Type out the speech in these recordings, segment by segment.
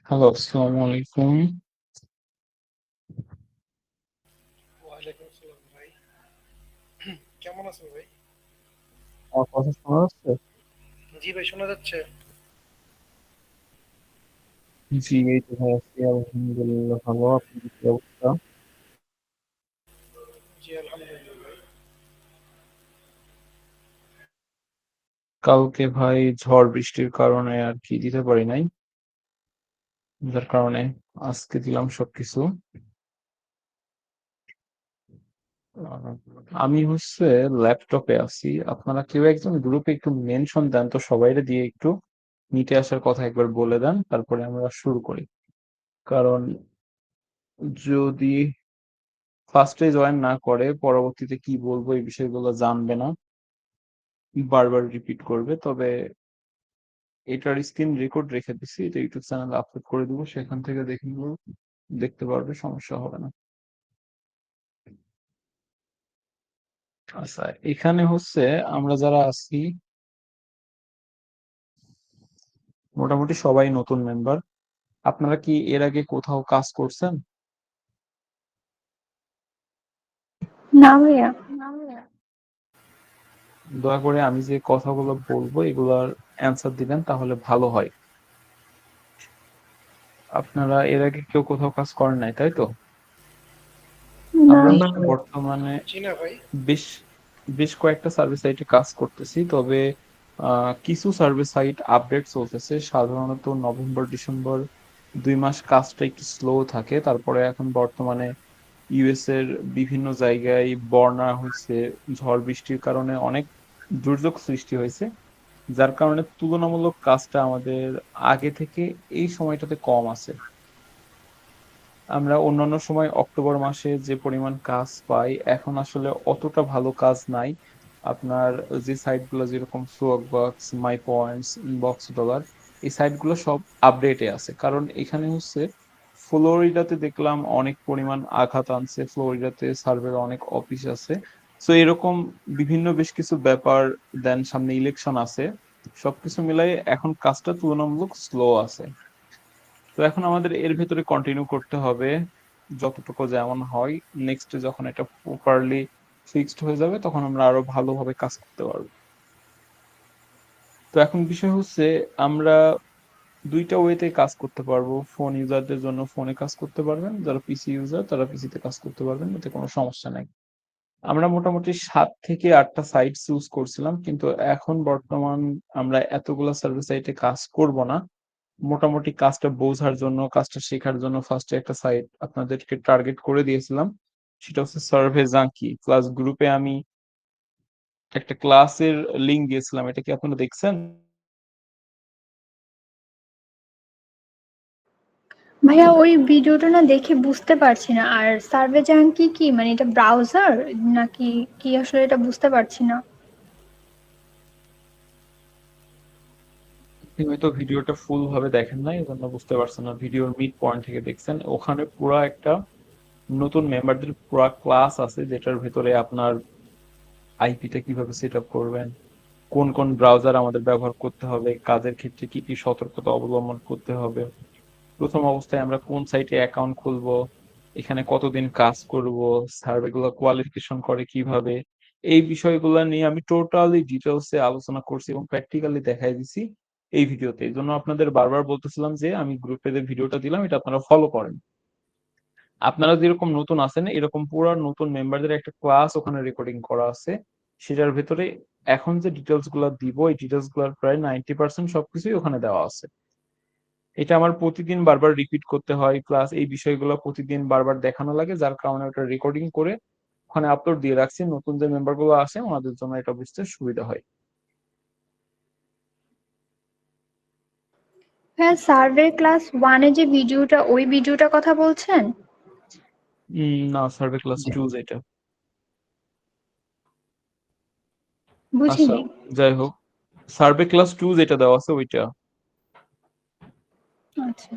Hello, আসসালামু আলাইকুম। ওয়ালাইকুম আসসালাম ভাই। কেমন আছেন ভাই? আমার কথা শোনা যাচ্ছে? জি ভাই, শোনা যাচ্ছে। জি, এই তো ভাই আছি আলহামদুলিল্লাহ ভালো। আপনার কি অবস্থা? জি আলহামদুলিল্লাহ ভাই। কালকে ভাই ঝড় বৃষ্টির কারণে আর কি দিতে পারি নাই। যার কারণে আজকে দিলাম সবকিছু। আহ, আমি হচ্ছে ল্যাপটপে আছি। আপনারা কেউ একজন গ্রুপে একটু মেনশন দেন তো, সবাইরে দিয়ে একটু মিটে আসার কথা একবার বলে দেন, তারপরে আমরা শুরু করি। কারণ যদি ফার্স্টে জয়েন না করে পরবর্তীতে কি বলবো এই বিষয়গুলো জানবে না, বারবার রিপিট করবে। তবে এটার স্ক্রিন রেকর্ড রেখে দিছি, এটা ইউটিউব চ্যানেলে আপলোড করে দিব, সেখান থেকে দেখে নিব, দেখতে পারবে, সমস্যা হবে না। আচ্ছা, এখানে হচ্ছে আমরা যারা আছি মোটামুটি সবাই নতুন মেম্বার। আপনারা কি এর আগে কোথাও কাজ করছেন? না ভাইয়া। দয়া করে আমি যে কথাগুলো বলবো এগুলার অ্যান্সার দিবেন, তাহলে ভালো হয়। আপনারা এর আগে কেউ কোথাও কাজ করেন নাই, তাই তো? না আমরা না হচ্ছে ভাইয়া। বর্তমানে জি না ভাই। বেশ বেশ কয়েকটা সার্ভিস সাইটে কাজ করতেছি। তবে কিছু সার্ভিস সাইট আপডেট চলতেছে, সাধারণত নভেম্বর ডিসেম্বর 2 মাস কাজটা একটু স্লো থাকে। তারপরে এখন বর্তমানে ইউএস এর বিভিন্ন জায়গায় বন্যা হয়েছে, ঝড় বৃষ্টির কারণে অনেক দুর্যোগ সৃষ্টি হয়েছে, যার কারণে তুলনামূলক কাজটা আমাদের আগে থেকে এই সময়টাতে কম আছে। আমরা অন্যান্য সময় অক্টোবর মাসে যে পরিমাণ কাজ পাই, এখন আসলে অতটা ভালো কাজ নাই। আপনার যে সাইটগুলো যেরকম ফ্রগবক্স, মাই পয়েন্টস, ইনবক্স ডলার, এই সাইটগুলো সব আপডেটে আছে। কারণ এখানে হচ্ছে ফ্লোরিডাতে দেখলাম অনেক পরিমাণ আঘাত আনছে, ফ্লোরিডাতে সার্ভের অনেক অফিস আছে। তো এরকম বিভিন্ন বেশ কিছু ব্যাপার, দেন সামনে ইলেকশন আছে, সবকিছু মিলাই এখন কাজটা তুলনামূলক স্লো আছে। তো এখন আমাদের এর ভেতরে কন্টিনিউ করতে হবে যতটুকু যেমন হয়। নেক্সট যখন এটা প্রপারলি ফিক্সড হয়ে যাবে তখন আমরা আরো ভালোভাবে কাজ করতে পারবো। তো এখন বিষয় হচ্ছে আমরা দুইটা ওয়েতে কাজ করতে পারবো। ফোন ইউজারদের জন্য ফোনে কাজ করতে পারবেন, যারা পিসি ইউজার তারা পিসিতে কাজ করতে পারবেন, এতে কোনো সমস্যা নাই। আমরা মোটামুটি 7 থেকে 8টা সাইট চুজ করছিলাম, কিন্তু এখন বর্তমান আমরা এতগুলা সার্ভিস সাইটে কাজ করব না। মোটামুটি কাজটা বোঝার জন্য, কাজটা শেখার জন্য ফার্স্টে একটা সাইট আপনাদেরকে টার্গেট করে দিয়েছিলাম, সেটা হচ্ছে সার্ভে জাঙ্কি। ক্লাস গ্রুপে আমি একটা ক্লাসের লিংক দিয়েছিলাম, এটা কি আপনারা দেখছেন? ভাইয়া ওই ভিডিওটা না দেখে বুঝতে পারছি না। আর সার্ভে জাঙ্কি কি মানে এটা ব্রাউজার নাকি কি আসলে এটা বুঝতে পারছি না। আপনি হয়তো ভিডিওটা ফুল ভাবে দেখেন নাই, এজন্য বুঝতে পারছেন না। ভিডিওর মিড পয়েন্ট থেকে দেখছেন, ওখানে পুরা একটা নতুন মেম্বারদের পুরা ক্লাস আছে, যেটার ভেতরে আপনার আইপিটা কিভাবে সেট আপ করবেন, কোন কোন ব্রাউজার আমাদের ব্যবহার করতে হবে, কাজের ক্ষেত্রে কি কি সতর্কতা অবলম্বন করতে হবে, প্রথম অবস্থায় আমরা কোন সাইটে অ্যাকাউন্ট খুলবো, এখানে কতদিন কাজ করব, সার্ভে গুলো কোয়ালিফিকেশন করে কিভাবে, এই বিষয়গুলো নিয়ে আমি টোটালি ডিটেলসে আলোচনা করছি এবং প্র্যাকটিক্যালি দেখাই দিছি এই ভিডিওতে। এই জন্য আপনাদের বারবার বলতেছিলাম যে আমি গ্রুপে যে ভিডিওটা দিলাম এটা আপনারা ফলো করেন। আপনারা যেরকম নতুন আছেন এরকম পুরো নতুন মেম্বারদের একটা ক্লাস ওখানে রেকর্ডিং করা আছে, সেটার ভেতরে এখন যে ডিটেলস গুলো দিব এই ডিটেলস গুলোর প্রায় 90% সবকিছুই ওখানে দেওয়া আছে। এটা আমার প্রতিদিন বারবার রিপিট করতে হয়, প্লাস এই বিষয়গুলো প্রতিদিন বারবার দেখানো লাগে, যার কারণে ওটা রেকর্ডিং করে ওখানে আপলোড দিয়ে রাখছি। নতুন যে মেম্বার গুলো আসে ওনাদের জন্য এটা বুঝতে সুবিধা হয়। হ্যাঁ, সার্ভে ক্লাস ওয়ানে যে ভিডিওটা ওই ভিডিওটার কথা বলছেন? না, সার্ভে ক্লাস 2 যেটা। আচ্ছা, বুঝিনি। যাই হোক, সার্ভে ক্লাস 2 যেটা দেওয়া আছে ওইটা। আচ্ছা।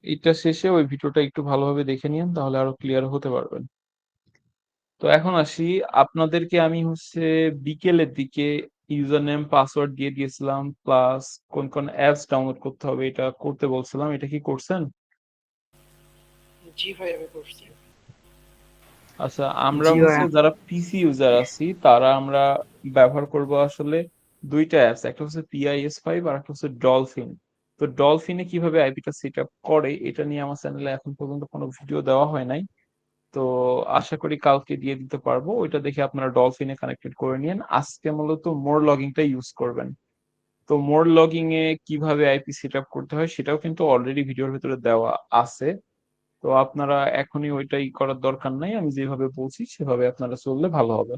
এটা শেষে ওই ভিডিওটা একটু ভালোভাবে দেখে নিন, তাহলে আরো ক্লিয়ার হতে পারবেন। তো এখন আসি, আপনাদেরকে আমি হচ্ছে বিকেলের দিকে ইউজার নেম পাসওয়ার্ড দিয়ে দিয়েছিলাম, প্লাস কোন কোন অ্যাপস ডাউনলোড করতে হবে এটা করতে বলছিলাম। এটা কি করছেন? জি ভাই আমি করছি। আচ্ছা, আমরা জি হচ্ছে ভাইয়া। যারা পিসি ইউজার আছি তারা আমরা ব্যবহার করব আসলে দুইটা অ্যাপস, একটা হচ্ছে PIS5 আর একটা হচ্ছে ডলফিন। তো ডলফিনে কিভাবে আইপিটা সেট আপ করে এটা নিয়ে আমার চ্যানেলে এখন পর্যন্ত কোনো ভিডিও দেওয়া হয় নাই। তো আশা করি কালকে দিয়ে দিতে পারবো, ওইটা দেখে আপনারা ডলফিনে কানেক্টেড করে নিন। আজকে মূলত মোর লগিংটা ইউজ করবেন। তো মোর লগিং এ কিভাবে আইপি সেট আপ করতে হয় সেটাও কিন্তু অলরেডি ভিডিওর ভিতরে দেওয়া আছে। তো আপনারা এখনই ওইটাই করার দরকার নাই, আমি যেভাবে বলছি সেভাবে আপনারা চললে ভালো হবে।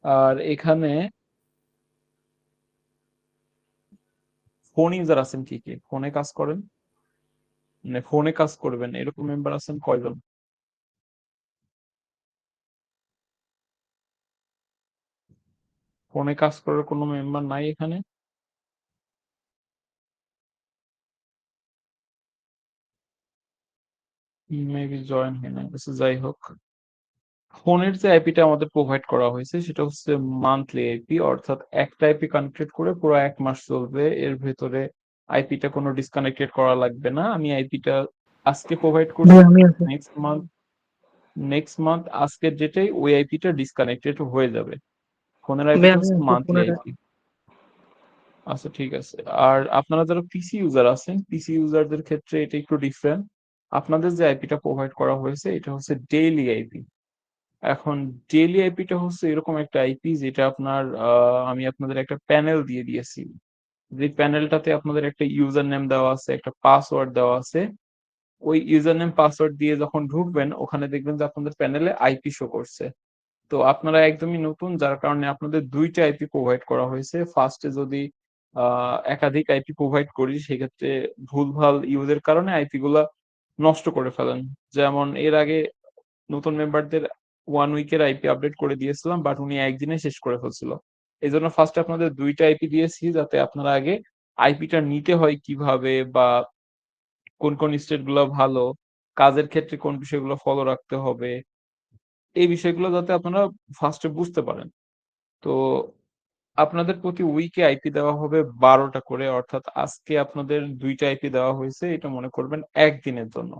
আর এখানে ফোন ইউজার আছেন কি কি, ফোনে কাজ করেন, মানে ফোনে কাজ করবেন এরকম মেম্বার আছেন কয়জন? ফোনে কাজ করার কোনো মেম্বার নাই এখানে? মেবি জয়েন হয় না, কিছু যাই হোক। ফোনের যে আইপিটা আমাদের প্রোভাইড করা হয়েছে সেটা হচ্ছে মান্থলি আইপি, অর্থাৎ একটা আইপি কানেক্টেড করে পুরো 1 মাস চলবে। এর ভেতরে আইপিটা কোনো ডিসকানেক্টেড করা লাগবে না। আমি আইপিটা আজকে প্রোভাইড করছি, ভাই আমি আছি। নেক্সট মান্থ আজকের ডেটেই ওই আইপিটা ডিসকানেক্টেড হয়ে যাবে। ফোনের ভাই আইপিটা আমি হচ্ছে আছি মান্থলি ফোনের। আইপি। আচ্ছা ঠিক আছে। আর আপনারা যারা পিসি ইউজার আছেন, পিসি ইউজারদের ক্ষেত্রে এটা একটু ডিফারেন্ট। আপনাদের যে আইপিটা প্রোভাইড করা হয়েছে এটা হচ্ছে ডেইলি আইপি। এখন ডেইলি আইপিটা হচ্ছে এরকম একটা আইপি যেটা আপনার আমি আপনাদের একটা প্যানেল দিয়ে দিয়েছি। যে প্যানেলটাতে আপনাদের একটা ইউজার নেম দেওয়া আছে, একটা পাসওয়ার্ড দেওয়া আছে। ওই ইউজার নেম পাসওয়ার্ড দিয়ে যখন ঢুকবেন ওখানে দেখবেন যে আপনাদের প্যানেলে আইপি শো করছে। তো আপনারা একদমই নতুন, যার কারণে আপনাদের দুইটা আইপি প্রোভাইড করা হয়েছে। ফার্স্টে যদি একাধিক আইপি প্রোভাইড করি সেক্ষেত্রে ভুলভাল ইউজের কারণে আইপি গুলা নষ্ট করে ফেলেন। যেমন এর আগে নতুন মেম্বারদের 1 উইকের আইপি আপডেট করে দিয়েছিলাম, বাট উনি একদিনে শেষ করে ফেলছিল। এই জন্য ফার্স্টে আপনাদের দুইটা আইপি দিয়েছি যাতে আপনারা আগে আইপিটা নিতে হয় কিভাবে, বা কোন কোন স্টেট গুলো ভালো, কাজের ক্ষেত্রে কোন বিষয়গুলো ফলো রাখতে হবে, এই বিষয়গুলো যাতে আপনারা ফার্স্টে বুঝতে পারেন। তো আপনাদের প্রতি উইকে আইপি দেওয়া হবে 12টা করে, অর্থাৎ আজকে আপনাদের দুইটা আইপি দেওয়া হয়েছে, এটা মনে করবেন একদিনের জন্য।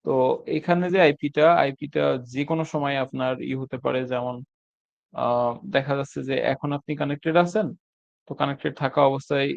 তো এখানে যে আইপিটা যে কোনো সময় আপনার হতে পারে, যেমন দেখা যাচ্ছে যে এখন আপনি কানেক্টেড আছেন, তো কানেক্টেড থাকা অবস্থায়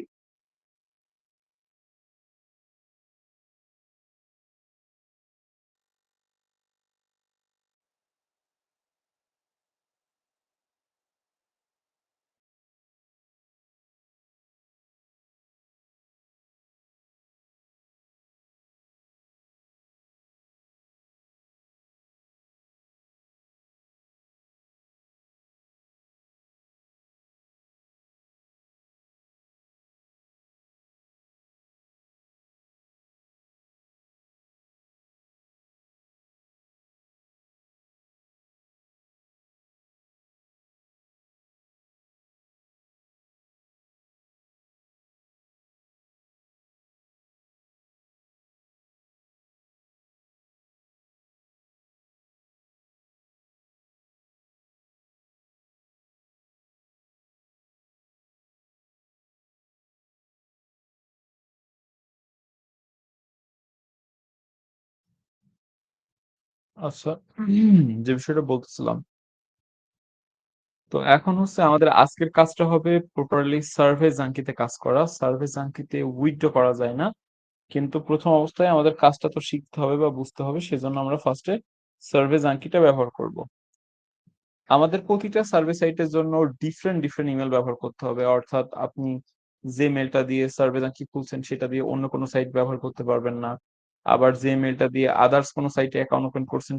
আচ্ছা, যে বিষয়টা বলতেছিলাম, তো এখন হচ্ছে আমাদের আজকের কাজটা হবে প্রপারলি সার্ভে জাঙ্কিতে কাজ করা। সার্ভে জাঙ্কিতে উইথড্র করা যায় না, কিন্তু প্রথম অবস্থায় আমাদের কাজটা তো শিখতে হবে বা বুঝতে হবে, সেজন্য আমরা ফার্স্টে সার্ভে জাঙ্কিটা ব্যবহার করব। আমাদের প্রতিটা সার্ভে সাইটের জন্য ডিফারেন্ট ডিফারেন্ট ইমেল ব্যবহার করতে হবে, অর্থাৎ আপনি যে মেলটা দিয়ে সার্ভে জাঙ্কি খুলছেন সেটা দিয়ে অন্য কোনো সাইট ব্যবহার করতে পারবেন না। আবার যে মেলটা দিয়ে আদার্স কোনো সাইটে অ্যাকাউন্ট ওপেন করছেন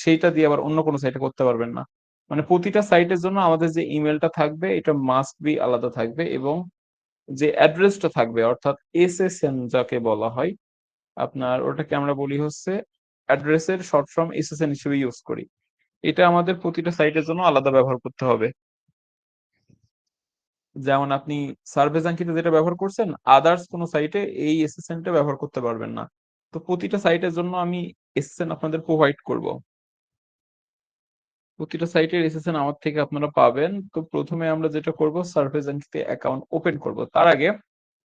সেইটা দিয়ে আবার অন্য কোনো সাইটে করতে পারবেন না। মানে প্রতিটা সাইটের জন্য আমাদের যে ইমেলটা থাকবে এটা মাস্ট বি আলাদা থাকবে, এবং যে অ্যাড্রেসটা থাকবে অর্থাৎ SSN যাকে বলা হয়, আপনার ওটাকে আমরা বলি হচ্ছে অ্যাড্রেসের শর্ট ফর্ম, SSN হিসেবে ইউজ করি। এটা আমাদের প্রতিটা সাইটের জন্য আলাদা ব্যবহার করতে হবে। যেমন আপনি সার্ভে জাঙ্কিতে যেটা ব্যবহার করছেন আদার্স কোনো সাইটে এই SSN টা ব্যবহার করতে পারবেন না। তো প্রতিটা সাইটের জন্য আমি SSN আপনাদের প্রোভাইড করব। প্রতিটা সাইটের এসএসএন আমার থেকে আপনারা পাবেন। তো প্রথমে আমরা যেটা করব সার্ফেস এনকিতে অ্যাকাউন্ট ওপেন করব। তার আগে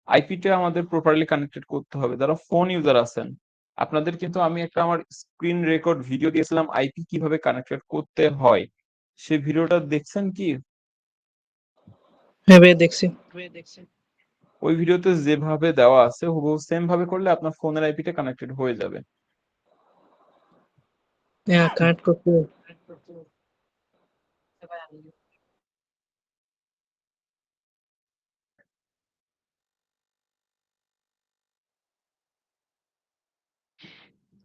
আইপিটা আমাদের প্রপারলি কানেক্টেড করতে হবে। যারা ফোন ইউজার আছেন, আপনাদের কিন্তু আমি একটা আমার স্ক্রিন রেকর্ড ভিডিও দিয়েছিলাম আইপি কিভাবে কানেক্টেড করতে হয়। সেই ভিডিওটা দেখছেন কি? হ্যাঁ ভাইয়া দেখছি। ওই ভিডিওতে যেভাবে দেওয়া আছে হুবহু সেম ভাবে করলে আপনার ফোনের আইপিটা কানেক্টেড হয়ে যাবে। হ্যাঁ কানেক্ট করতে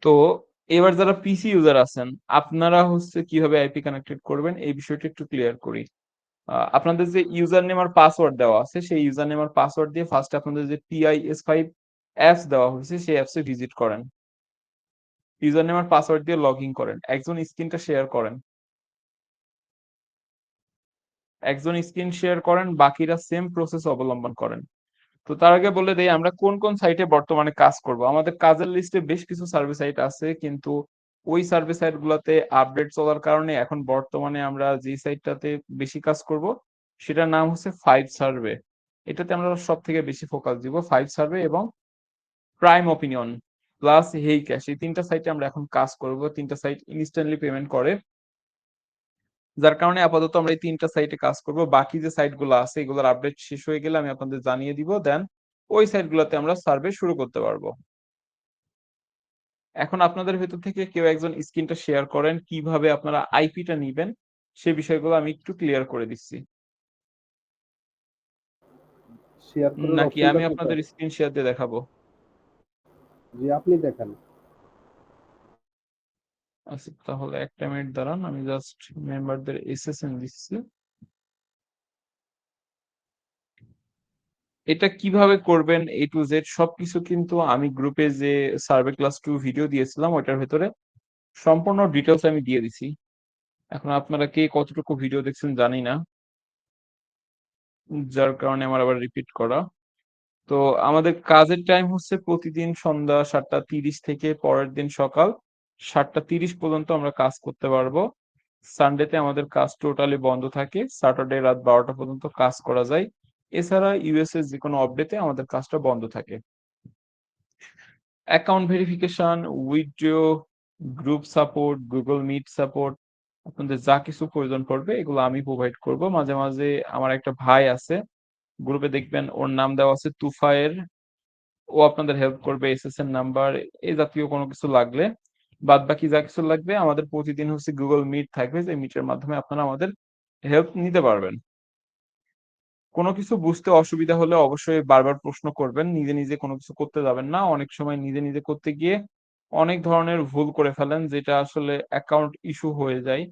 তো এবার যারা পিসি ইউজার আছেন, আপনারা হচ্ছে কিভাবে আইপি কানেক্টেড করবেন এই বিষয়টা একটু ক্লিয়ার করি। আপনাদের যে ইউজার নেম আর পাসওয়ার্ড দেওয়া আছে সেই ইউজার নেম আর পাসওয়ার্ড দিয়ে ফার্স্ট আপনাদের যে PIS5 অ্যাপস দেওয়া হয়েছে সেই অ্যাপসে ভিজিট করেন। ইউজার নেম আর পাসওয়ার্ড দিয়ে লগ ইন করেন। একজন স্ক্রিনটা শেয়ার করেন। একজন স্ক্রিন শেয়ার করেন, বাকিরা সেম প্রসেস অবলম্বন করেন। তো তার আগে বলে দেই আমরা কোন কোন সাইটে বর্তমানে কাজ করব। আমাদের কাজের লিস্টে বেশ কিছু সার্ভিস সাইট আছে, কিন্তু ওই সার্ভিস সাইট গুলাতে আপডেট চলার কারণে এখন বর্তমানে আমরা যে সাইটটাতে বেশি কাজ করব সেটার নাম হচ্ছে ফাইভ সার্ভে। এটাতে আমরা সব থেকে বেশি ফোকাস দিব। ফাইভ সার্ভে এবং প্রাইম ওপিনিয়ন প্লাস হেই ক্যাশ, এই তিনটা সাইটে আমরা এখন কাজ করব। তিনটা সাইট ইনস্ট্যান্টলি পেমেন্ট করে, যার কারণে আপাতত আমরা এই তিনটা সাইটে কাজ করব। বাকি যে সাইট গুলো আছে এগুলোর আপডেট শেষ হয়ে গেলে আমি আপনাদের জানিয়ে দিব, দেন ওই সাইট গুলোতে আমরা সার্ভে শুরু করতে পারবো। এখন আপনাদের ভেতর থেকে কেউ একজন স্ক্রিনটা শেয়ার করেন, কিভাবে আপনারা আইপিটা নিবেন সে বিষয়গুলো আমি একটু ক্লিয়ার করে দিচ্ছি। শেয়ার করার নাকি অপশনটা আমি আপনাদের কোথায়? স্ক্রিন শেয়ার দিয়ে দেখাবো? জি আপনি দেখান। আচ্ছা তাহলে একটা মিনিট দাঁড়ান, আমি জাস্ট মেম্বারদের এসএসএন দিচ্ছি। এটা কিভাবে করবেন A to Z সবকিছু কিন্তু আমি গ্রুপে যে সার্ভে ক্লাস 2 ভিডিও দিয়েছিলাম ওইটার ভেতরে সম্পূর্ণ ডিটেলস আমি দিয়ে দিছি। এখন আপনারা কে কতটুকু ভিডিও দেখছেন জানি না, যার কারণে আমার আবার রিপিট করা। তো আমাদের কাজের টাইম হচ্ছে প্রতিদিন সন্ধ্যা 7:30 থেকে পরের দিন সকাল 7:30 পর্যন্ত আমরা কাজ করতে পারবো। সানডেতে আমাদের কাজ টোটালি বন্ধ থাকে। স্যাটারডে রাত 12টা পর্যন্ত কাজ করা যায়। এছাড়া ইউএস এর যে কোনো অপডেটে আমাদের কাজটা বন্ধ থাকে। Account verification, withdraw, group support, Google Meet support, আপনাদের যা কিছু প্রয়োজন পড়বে এগুলো আমি প্রোভাইড করব। মাঝে মাঝে আমার একটা ভাই আছে গ্রুপে, দেখবেন ওর নাম দেওয়া আছে তুফায়ের, ও আপনাদের হেল্প করবে এসএসএন নাম্বার এই জাতীয় কোনো কিছু লাগলে। বাদ বাকি যা কিছু লাগবে আমাদের প্রতিদিন হচ্ছে গুগল মিট থাকবে, যে মিটের মাধ্যমে আপনারা আমাদের হেল্প নিতে পারবেন। কোনো কিছু বুঝতে অসুবিধা হলে অবশ্যই বারবার প্রশ্ন করবেন, নিজে নিজে কোনো কিছু করতে যাবেন না। অনেক সময় নিজে নিজে করতে গিয়ে অনেক ধরনের ভুল করে ফেলেন, যেটা আসলে অ্যাকাউন্ট ইস্যু হয়ে যায়।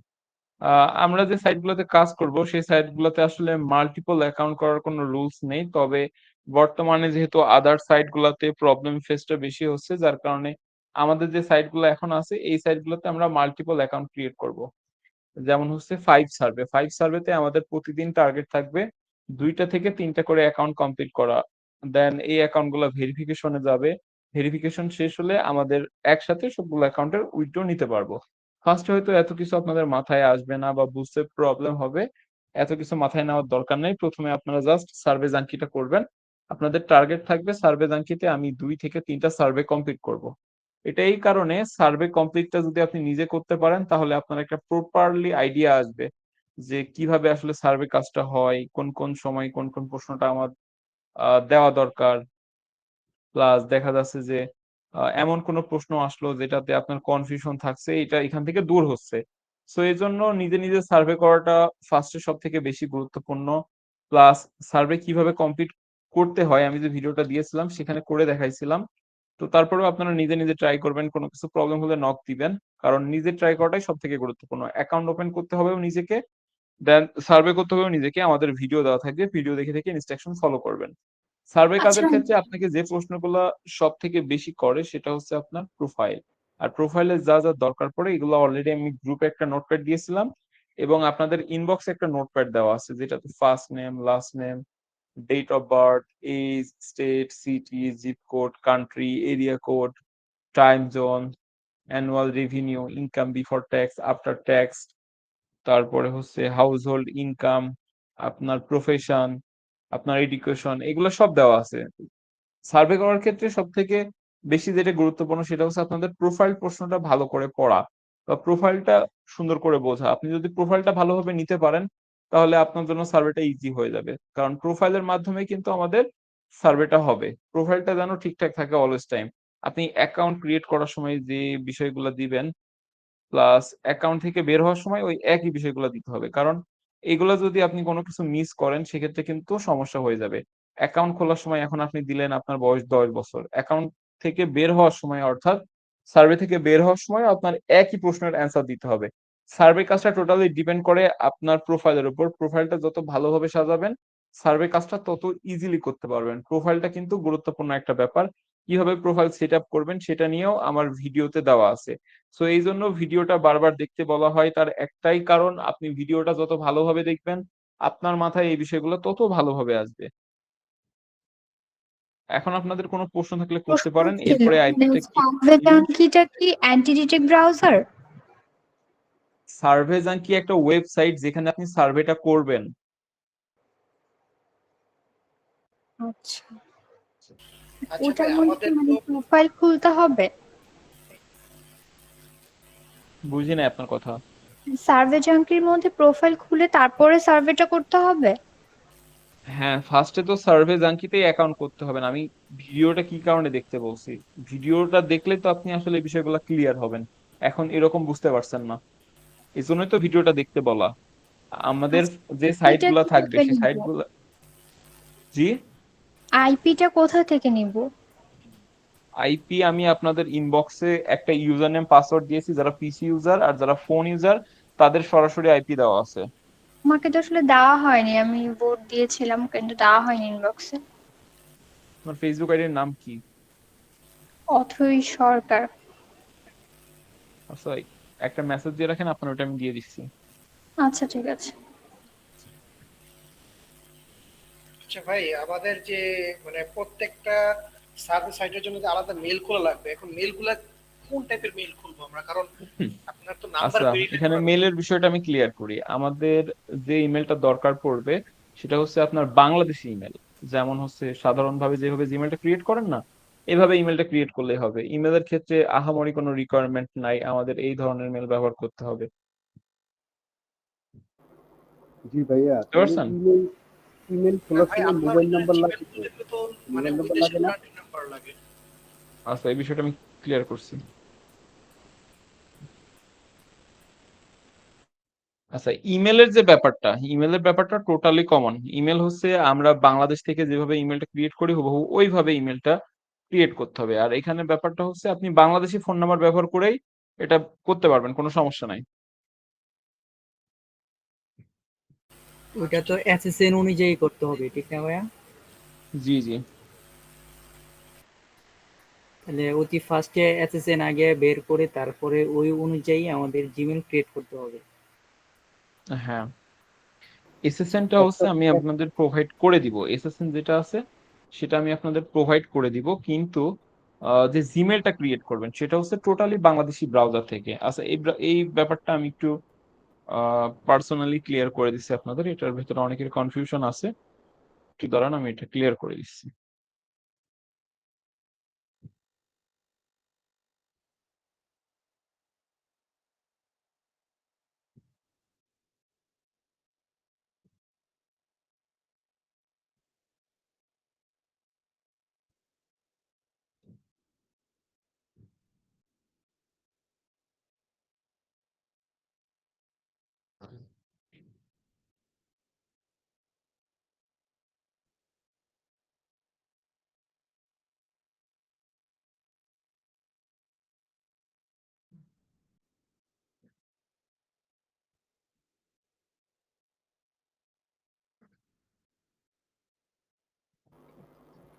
আমরা যে সাইটগুলোতে কাজ করব সেই সাইটগুলোতে আসলে মাল্টিপল অ্যাকাউন্ট করার কোনো রুলস নেই, তবে বর্তমানে যেহেতু আদার সাইটগুলোতে প্রবলেম ফেসটা বেশি হচ্ছে, যার কারণে আমাদের যে সাইটগুলো এখন আছে এই সাইটগুলোতে আমরা মাল্টিপল অ্যাকাউন্ট ক্রিয়েট করব। যেমন হচ্ছে ফাইভ সার্ভে। ফাইভ সার্ভেতে আমাদের প্রতিদিন টার্গেট থাকবে 2টা থেকে 3টা করে অ্যাকাউন্ট কমপ্লিট করা। দেন এই অ্যাকাউন্ট গুলো ভেরিফিকেশনে যাবে। ভেরিফিকেশন শেষ হলে আমাদের একসাথে সবগুলো অ্যাকাউন্টের উইথড্র নিতে পারবো। ফার্স্ট হয়তো এত কিছু আপনাদের মাথায় আসবে না বা বুঝতে প্রবলেম হবে, এত কিছু মাথায় নেওয়ার দরকার নেই। প্রথমে আপনারা জাস্ট সার্ভে জাঙ্কিটা করবেন। আপনাদের টার্গেট থাকবে সার্ভে জাঙ্কিতে আমি 2 থেকে 3টা সার্ভে কমপ্লিট করব। এটা এই কারণে, সার্ভে কমপ্লিটটা যদি আপনি নিজে করতে পারেন তাহলে আপনার একটা প্রপারলি আইডিয়া আসবে যে কিভাবে আসলে সার্ভে কাজটা হয়, কোন কোন সময় কোন কোন প্রশ্নটা আমার দেওয়া দরকার। প্লাস দেখা যাচ্ছে যে এমন কোন প্রশ্ন আসলো যেটাতে আপনার কনফিউশন থাকছে, এটা এখান থেকে দূর হচ্ছে। সো এই জন্য নিজে নিজে সার্ভে করাটা ফার্স্টে সব থেকে বেশি গুরুত্বপূর্ণ। প্লাস সার্ভে কিভাবে কমপ্লিট করতে হয় আমি যে ভিডিওটা দিয়েছিলাম সেখানে করে দেখাইছিলাম। তো তারপরেও আপনারা নিজে নিজে ট্রাই করবেন, কোনো কিছু প্রবলেম হলে নক দিবেন, কারণ নিজে ট্রাই করাটাই সব থেকে গুরুত্বপূর্ণ। অ্যাকাউন্ট ওপেন করতে হবেও নিজেকে, দেন সার্ভে করতে হবেও নিজেকে। আমাদের ভিডিও দেওয়া থাকবে, ভিডিও দেখে দেখে ইনস্ট্রাকশন ফলো করবেন। সার্ভে আচ্ছা। কাজের ক্ষেত্রে আপনাকে যে প্রশ্নগুলো সব থেকে বেশি করে সেটা হচ্ছে আপনার প্রোফাইল। আর প্রোফাইলে যা যা দরকার পড়ে এগুলো অলরেডি আমি গ্রুপে একটা নোটপ্যাড দিয়েছিলাম, এবং আপনাদের ইনবক্সে একটা নোটপ্যাড দেওয়া আছে যেটাতে first name, last name, date of birth, age, state, city, zip code, country, area code, time zone, annual revenue, income before tax, after tax, তারপরে হচ্ছে হাউস হোল্ড ইনকাম, আপনার প্রফেশন, আপনার এডুকেশন, এগুলো সব দেওয়া আছে। সার্ভে করার ক্ষেত্রে সব থেকে বেশি যেটা গুরুত্বপূর্ণ সেটা হচ্ছে আপনাদের প্রোফাইল প্রশ্নটা ভালো করে পড়া বা প্রোফাইলটা সুন্দর করে বোঝা। আপনি যদি প্রোফাইলটা ভালোভাবে নিতে পারেন তাহলে আপনার জন্য সার্ভেটা ইজি হয়ে যাবে, কারণ প্রোফাইলের মাধ্যমে কিন্তু আমাদের সার্ভেটা হবে। প্রোফাইলটা যেন ঠিকঠাক থাকে অলওয়েজ টাইম। আপনি অ্যাকাউন্ট ক্রিয়েট করার সময় যে বিষয়গুলো দিবেন প্লাস অ্যাকাউন্ট থেকে বের হওয়ার সময় ওই একই বিষয়গুলো দিতে হবে, কারণ এগুলো যদি আপনি কোনো কিছু মিস করেন সেক্ষেত্রে কিন্তু সমস্যা হয়ে যাবে। অ্যাকাউন্ট খোলার সময় এখন আপনি দিলেন আপনার বয়স 10 বছর, অ্যাকাউন্ট থেকে বের হওয়ার সময় অর্থাৎ সার্ভে থেকে বের হওয়ার সময় আপনার একই প্রশ্নের অ্যান্সার দিতে হবে। সার্ভে কাজটা টোটালি ডিপেন্ড করে আপনার প্রোফাইলের উপর। প্রোফাইলটা যত ভালোভাবে সাজাবেন সার্ভে কাজটা তত ইজিলি করতে পারবেন। প্রোফাইলটা কিন্তু গুরুত্বপূর্ণ একটা ব্যাপার। কিভাবে প্রোফাইল সেট আপ করবেন সেটা নিয়েও আমার ভিডিওতে দেওয়া আছে। সো এই জন্য ভিডিওটা বারবার দেখতে বলা হয়, তার একটাই কারণ, আপনি ভিডিওটা যত ভালোভাবে দেখবেন আপনার মাথায় এই বিষয়গুলো তত ভালোভাবে আসবে। এখন আপনাদের কোনো প্রশ্ন থাকলে করতে প্রশ্ন পারেন, ছিল এরপরে মানে আইপিটা কি? সার্ভে জাঙ্কিটা কি অ্যান্টি ডিটেক্ট ব্রাউজার? সার্ভে কি একটা ওয়েবসাইট যেখানে আপনি সার্ভেটা করবেন। আচ্ছা, আচ্ছা ওটার ভাই, মধ্যে কি আমাদের মানে তো প্রোফাইল খুলতে হবে? বুঝি না আপনার কথা। সার্ভে জাঙ্কির মধ্যে প্রোফাইল খুলে তারপরে সার্ভেটা করতে হবে? হ্যাঁ, ফার্স্টে তো সার্ভে জাঙ্কিতেই অ্যাকাউন্ট করতে হবে না। আমি ভিডিওটা কি কারণে দেখতে বলছি, ভিডিওটা দেখলে তো আপনি আসলে এই বিষয়গুলো ক্লিয়ার হবেন। এখন এরকম বুঝতে পারছেন না, এই জন্যই তো ভিডিওটা দেখতে বলা। আমাদের আচ্ছা, যে সাইট আইপিটা গুলা থাকবে কিভাবে সেই নিব? সাইট গুলা। জি। আইপিটা কোথা থেকে নিব? আইপি আমি আপনাদের ইনবক্সে একটা ইউজার নেম পাসওয়ার্ড দিয়েছি, যারা পিসি ইউজার আর যারা ফোন ইউজার তাদের সরাসরি আইপি দেওয়া আছে। আমাকে তো আসলে দেওয়া হয়নি, আমি ভোট দিয়েছিলাম কিন্তু দেওয়া হয়নি ইনবক্সে। আপনার ফেসবুক আইডির নাম কি? অথৈ সরকার। আচ্ছা, একটা মেসেজ দিয়ে রাখেন, আপনার ওটা আমি দিয়ে দিচ্ছি। আচ্ছা ঠিক আছে। আচ্ছা ভাই, আমাদের যে মানে প্রত্যেকটা সার্ভিস সাইটের জন্য যে আলাদা মেল খোলা লাগবে, এখন মেলগুলা কোন টাইপের মেল খুলবো আমরা? কারণ আপনার তো নাম্বার আচ্ছা, ভেরিফাই এখানে করা লাগবে। মেলের বিষয়টা আমি ক্লিয়ার করি। আমাদের যে ইমেলটা দরকার পড়বে সেটা হচ্ছে আপনার বাংলাদেশি ইমেল। যেমন হচ্ছে সাধারণভাবে যেভাবে জিমেলটা ক্রিয়েট করেন না, এভাবে ইমেলটা ক্রিয়েট করলেই হবে। ইমেলের ক্ষেত্রে আহামরি কোনো রিকোয়ারমেন্ট নাই, আমাদের এই ধরনের মেল ব্যবহার করতে হবে। জি ভাইয়া, বুঝতে তাহলে পারছেন? ইমেল ইমেল না খোলার ভাই, সময় আপনার মোবাইল নাম্বার জিমেল লাগে তো? খুলতে গেলে তো মানে মোবাইল ওই নাম্বার লাগে দেশের না? কান্ট্রি নাম্বার লাগে। আচ্ছা, এই বিষয়টা আমি ক্লিয়ার করছি। আচ্ছা, ইমেলের ব্যাপারটা টোটালি কমন। ইমেল হচ্ছে আমরা বাংলাদেশ থেকে যেভাবে ইমেলটা ক্রিয়েট করি হুবহু ওইভাবে ইমেলটা ক্রিয়েট করতে হবে। আর এখানে ব্যাপারটা হচ্ছে আপনি বাংলাদেশি ফোন নাম্বার ব্যবহার করেই এটা করতে পারবেন, কোনো সমস্যা নাই। ওইটা আচ্ছা তো ঠিক আছে। এসএসএন অনুযায়ী করতে হবে, ঠিক না ভাইয়া? জি জি। তাহলে অতি ফার্স্টে এসএসএন আগে বের করে তারপরে ওই অনুযায়ী আমাদের জিমেল ক্রিয়েট করতে হবে। হ্যাঁ, এসএসএনটা হচ্ছে একটা আমি আপনাদের প্রোভাইড করে দিব। এসএসএন যেটা আছে সেটা আমি আপনাদের প্রোভাইড করে দিব, কিন্তু যে জিমেলটা ক্রিয়েট করবেন সেটা হচ্ছে টোটালি বাংলাদেশি ব্রাউজার থেকে। আচ্ছা, এই ব্যাপারটা আমি একটু পার্সোনালি ক্লিয়ার করে দিচ্ছি আপনাদের। এটার ভেতরে অনেকের কনফিউশন আছে, একটু দাঁড়ান আমি এটা ক্লিয়ার করে দিচ্ছি।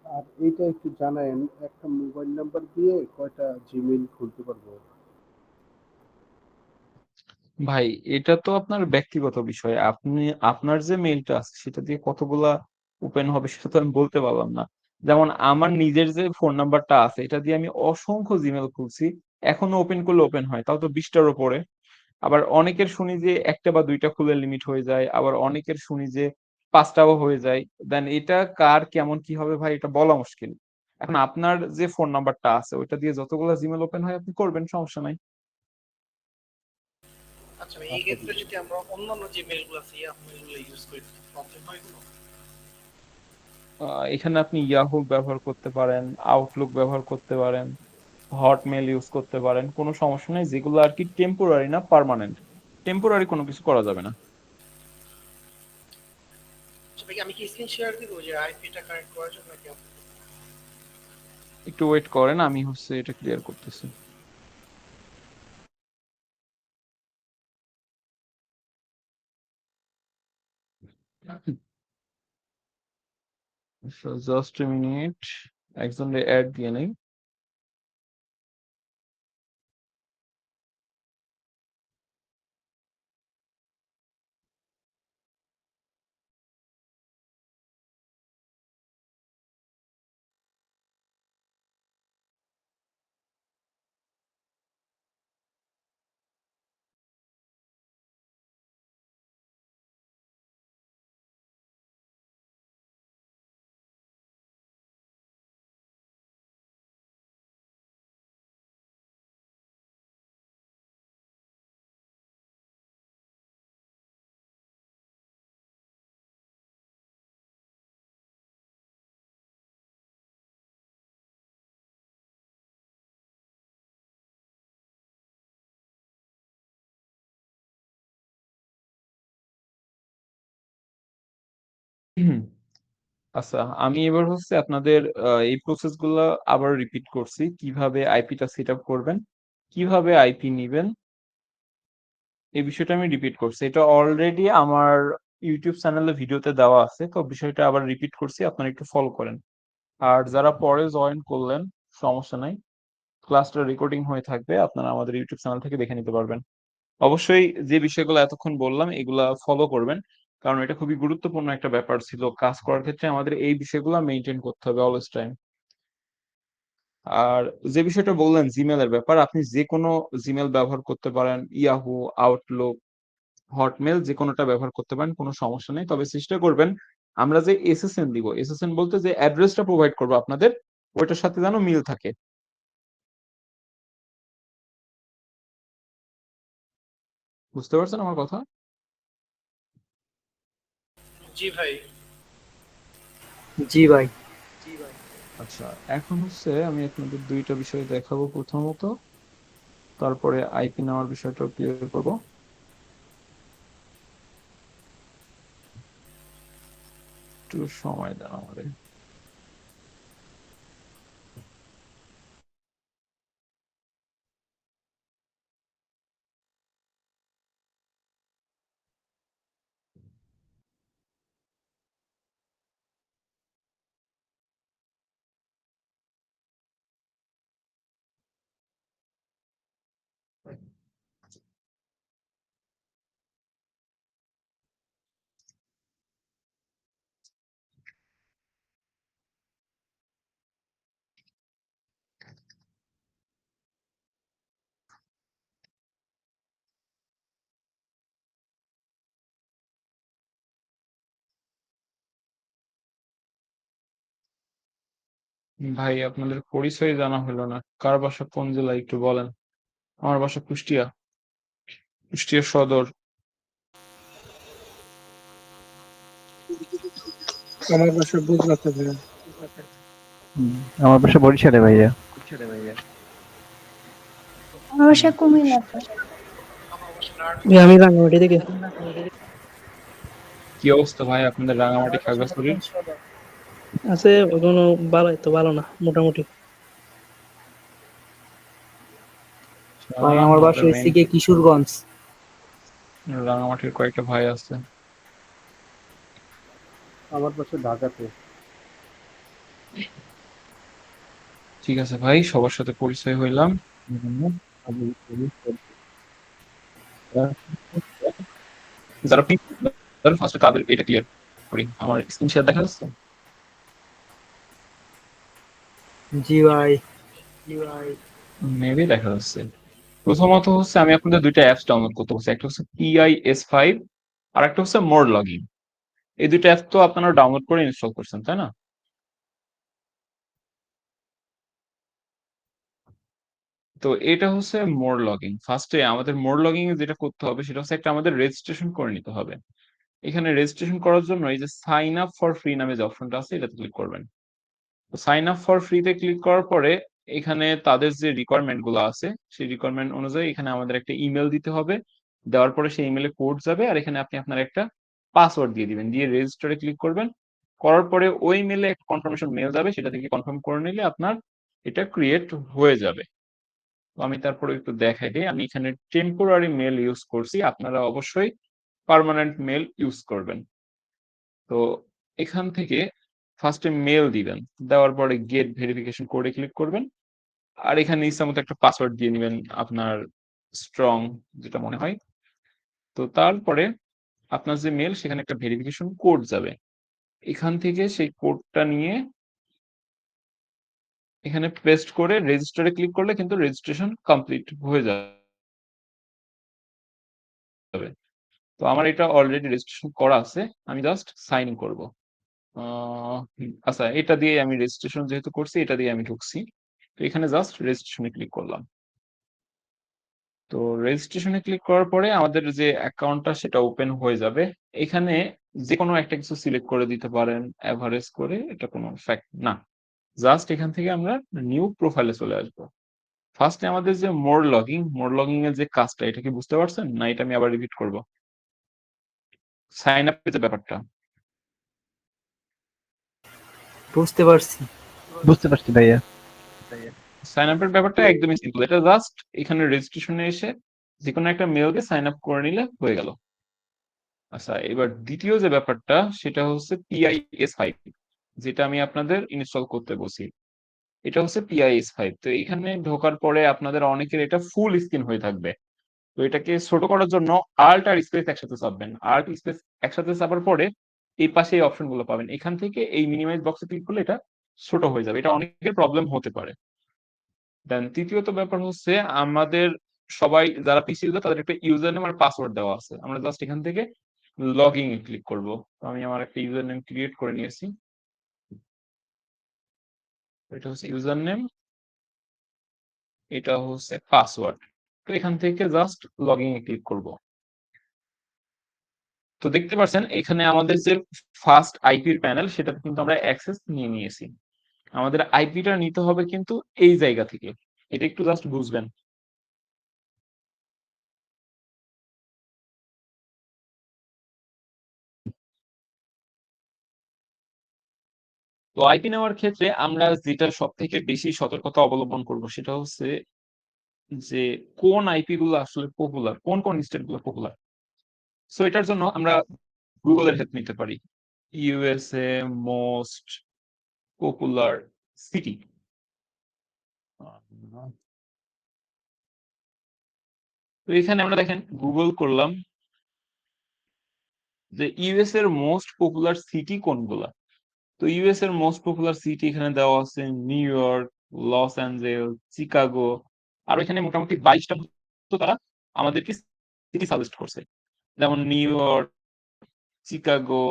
আর এইটা একটু জানায়েন, একটা মোবাইল নাম্বার দিয়ে কয়টা জিমেইল খুলতে পারবো? ভাই, এটা তো আপনার ব্যক্তিগত বিষয়। আপনি আপনার যে মেইলটা আছে সেটা দিয়ে কতগুলা ওপেন হবে সেটা তো আমি বলতে পারলাম না। যেমন আমার নিজের যে ফোন নাম্বারটা আছে এটা দিয়ে আমি অসংখ্য জিমেল খুলছি, এখনো ওপেন করলে ওপেন হয়, তাও তো 20টার উপরে। আবার অনেকের শুনি যে একটা বা দুইটা খুলে লিমিট হয়ে যায়, আবার অনেকের শুনি যে পাঁচটাও হয়ে যায়। দেন এটা কার কেমন কি হবে ভাই এটা বলা মুশকিল। এখন আপনার যে ফোন নাম্বারটা আছে ওইটা দিয়ে যতগুলো জিমেল ওপেন হয় আপনি করবেন, সমস্যা নাই। আচ্ছা ভাই, এই ক্ষেত্রে যদি আমরা অন্যান্য যে মেলগুলো আছে ইয়াহু মেলগুলো ইউজ করি, প্রবলেম হয় কোনো? এখানে আপনি ইয়াহু ব্যবহার করতে পারেন, আউটলুক ব্যবহার করতে পারেন, হটমেল ইউজ করতে পারেন, কোনো সমস্যা নেই। যেগুলো আর কি টেম্পোরারি না পার্মানেন্ট, টেম্পোরারি কোনো কিছু করা যাবে না। আচ্ছা ভাই, আমি কি স্ক্রিন শেয়ার দিব যে আইপিটা কানেক্ট করার জন্য নাকি? একটু ওয়েট করেন, আমি হচ্ছে এটা ক্লিয়ার করতেছি। জাস্ট এ মিনিট, একজনের অ্যাড দিয়ে নেই। হুম, আচ্ছা, আমি এবার হচ্ছে আপনাদের এই প্রসেস গুলো আবার রিপিট করছি, কিভাবে আইপিটা সেট আপ করবেন, কিভাবে আইপি নিবেন, এই বিষয়টা আমি রিপিট করছি। এটা অলরেডি আমার ইউটিউব চ্যানেলে ভিডিওতে দেওয়া আছে, তো বিষয়টা আবার রিপিট করছি, আপনারা একটু ফলো করেন। আর যারা পরে জয়েন করলেন সমস্যা নাই, ক্লাসটা রেকর্ডিং হয়ে থাকবে, আপনারা আমাদের ইউটিউব চ্যানেল থেকে দেখে নিতে পারবেন। অবশ্যই যে বিষয়গুলো এতক্ষণ বললাম এগুলা ফলো করবেন, কারণ এটা খুবই গুরুত্বপূর্ণ একটা ব্যাপার ছিল। কাজ করার ক্ষেত্রে আমাদের এই বিষয়গুলো মেনটেন করতে হবে অলওয়েজ টাইম। আর যে বিষয়টা বললেন জিমেলের ব্যাপার, আপনি যে কোনো জিমেল ব্যবহার করতে পারেন, ইয়াহু, আউটলুক, হটমেল যে কোনোটা ব্যবহার করতে পারেন, কোনো সমস্যা নেই। তবে চেষ্টা করবেন আমরা যে এসএসএন দিব, এসএসএন বলতে যে অ্যাড্রেসটা প্রোভাইড করবো আপনাদের, ওইটার সাথে যেন মিল থাকে। বুঝতে পারছেন আমার কথা? জি ভাই। জি ভাই। আচ্ছা, এখন হচ্ছে আমি আপনাদের দুইটা বিষয় দেখাবো প্রথমত, তারপরে আইপি নেওয়ার বিষয়টাও ক্লিয়ার করবো। একটু সময় দেন আমাদের। ভাই আপনাদের পরিচয় জানা হলো না, কার বাসা কোন জেলায় একটু বলেন। আমার বাসা কুষ্টিয়া, কুষ্টিয়া সদর। আমার বাসা গুজরাটে ভাইয়া। আমার বাসা বরিশালে ভাইয়া। আমার বাসা কুমিল্লাতে। আমার অবশ্য নারায়ণগঞ্জ। আমি রাঙামাটি থেকে। কি অবস্থা ভাই আপনাদের রাঙামাটি খাগড়াছড়ির? আছে কোনো ভালো, তো ভালো না, মোটামুটি। ভাই আমার বাসা আমাদের হচ্ছে গিয়ে কিশোরগঞ্জ। রাঙামাটির কয়েকটা ভাই আছে। আমার বাসা ঢাকাতে। ঠিক আছে ভাই, সবার সাথে পরিচয় হইলাম। যারা ফার্স্ট তাদের এটা ক্লিয়ার করি। আমার স্ক্রিন শেয়ার দেখা যাচ্ছে? জি ভাই। মেবি দেখা যাচ্ছে। প্রথমত হচ্ছে আমি আপনাদের দুইটা অ্যাপস ডাউনলোড করতে বলছি, একটা হচ্ছে PIS5 আর একটা হচ্ছে মোর লগইন। এই দুইটা অ্যাপ তো আপনারা ডাউনলোড করে ইনস্টল করছেন, তাই না? তো এটা হচ্ছে মোর লগইন। ফার্স্টে আমাদের মোর লগইন এ যেটা করতে হবে সেটা হচ্ছে একটা আমাদের রেজিস্ট্রেশন করে নিতে হবে। এখানে রেজিস্ট্রেশন করার জন্য এই যে সাইন আপ ফর ফ্রি নামে যে অপশনটা আছে এটাতে ক্লিক করবেন। তো সাইন আপ ফর ফ্রিতে ক্লিক করার পরে এখানে তাদের যে রিকোয়ারমেন্ট গুলো আছে সেই রিকোয়ারমেন্ট অনুযায়ী এখানে আমাদের একটা ইমেল দিতে হবে। দেওয়ার পরে সেই ইমেলে কোড যাবে আর এখানে আপনি আপনার একটা পাসওয়ার্ড দিয়ে দিবেন, দিয়ে রেজিস্টারে ক্লিক করবেন। করার পরে ওই মেলে একটা কনফার্মেশন মেল যাবে, সেটা থেকে কনফার্ম করে নিলে আপনার এটা ক্রিয়েট হয়ে যাবে। তো আমি তারপরে একটু দেখাই দিই, আমি এখানে টেম্পোরারি মেল ইউজ করছি, আপনারা অবশ্যই পার্মানেন্ট মেল ইউজ করবেন। তো এখান থেকে ফার্স্টে মেল দিবেন, দেওয়ার পরে গেট ভেরিফিকেশন কোডে ক্লিক করবেন। আর এখানে ইচ্ছা মতো একটা পাসওয়ার্ড দিয়ে নেবেন আপনার স্ট্রং যেটা মনে হয়। তো তারপরে আপনার যে মেল সেখানে একটা ভেরিফিকেশন কোড যাবে, এখান থেকে সেই কোডটা নিয়ে এখানে পেস্ট করে রেজিস্টারে ক্লিক করলে কিন্তু রেজিস্ট্রেশন কমপ্লিট হয়ে যাবে। তো আমার এটা অলরেডি রেজিস্ট্রেশন করা আছে, আমি জাস্ট সাইন ইন করবো। আচ্ছা, এটা দিয়ে আমি রেজিস্ট্রেশন যেহেতু করছি এটা দিয়ে আমি ঢুকছি। তো এখানে জাস্ট রেজিস্ট্রেশনে ক্লিক করলাম। তো রেজিস্ট্রেশনে ক্লিক করার পরে আমাদের যে অ্যাকাউন্টটা সেটা ওপেন হয়ে যাবে। এখানে যে কোনো একটা কিছু সিলেক্ট করে দিতে পারেন এভারেজ করে, এটা কোনো ফ্যাক্ট না। জাস্ট এখান থেকে আমরা নিউ প্রোফাইলে চলে আসবো। ফার্স্টে আমাদের যে মোর লগিং এর যে কাজটা, এটা কি বুঝতে পারছেন না এটা আমি আবার রিপিট করব? সাইন আপ যে ব্যাপারটা, বুঝতে পারছি। বুঝতে পারছি ভাইয়া। সাইন আপের ব্যাপারটা একদমই সিম্পল। এটা জাস্ট এখানে রেজিস্ট্রেশনে এসে যে কোনো একটা মেলকে সাইন আপ করে নিলে হয়ে গেল। আচ্ছা, এবার দ্বিতীয় যে ব্যাপারটা সেটা হচ্ছে PIS5, যেটা আমি আপনাদের ইনস্টল করতে বলছি। এটা হচ্ছে PIS5। তো এখানে ঢোকার পরে আপনাদের অনেকের এটা ফুল স্ক্রিন হয়ে থাকবে। তো এটাকে ছোট করার জন্য আল্ট আর স্পেস একসাথে চাপবেন। আল্ট স্পেস একসাথে চাপার পরে এই পাশে এই অপশন গুলো পাবেন, এখান থেকে এই মিনিমাইজ বক্সে ক্লিক করলে এটা ছোট হয়ে যাবে। এটা অনেকের প্রবলেম হতে পারে। দেন তৃতীয়ত ব্যাপার হচ্ছে আমাদের সবাই যারা পিসি ইউজার তাদের একটা ইউজার নেম আর পাসওয়ার্ড দেওয়া আছে, আমরা জাস্ট এখান থেকে লগ ইন এ ক্লিক করব। তো আমি আমার একটা ইউজার নেম ক্রিয়েট করে নিয়েছি, এটা হচ্ছে ইউজার নেম, এটা হচ্ছে পাসওয়ার্ড। তো এখান থেকে just log in a click করব। তো দেখতে পাচ্ছেন এখানে আমাদের যে ফার্স্ট আইপির প্যানেল সেটাতে কিন্তু আমরা অ্যাক্সেস নিয়ে নিয়েছি। আমাদের আইপিটা নিতে হবে কিন্তু এই জায়গা থেকে, এটা একটু জাস্ট বুঝবেন। তো আইপি নেওয়ার ক্ষেত্রে আমরা যেটা সব থেকে বেশি সতর্কতা অবলম্বন করব সেটা হচ্ছে যে কোন আইপি গুলো আসলে পপুলার, কোন কোন স্টেট গুলো পপুলার। সো এটার জন্য আমরা গুগলের হেল্প নিতে পারি। ইউএসএ মোস্ট পপুলার সিটি, তো এখানে আমরা দেখেন গুগল করলাম যে ইউএস এর মোস্ট পপুলার সিটি কোনগুলা। তো ইউএস এর মোস্ট পপুলার সিটি এখানে দেওয়া আছে New York, Los Angeles, Chicago. আর এখানে মোটামুটি 22টা তো তারা আমাদেরকে সিটি সাজেস্ট করছে, যেমন নিউ ইয়র্ক, চিকাগো,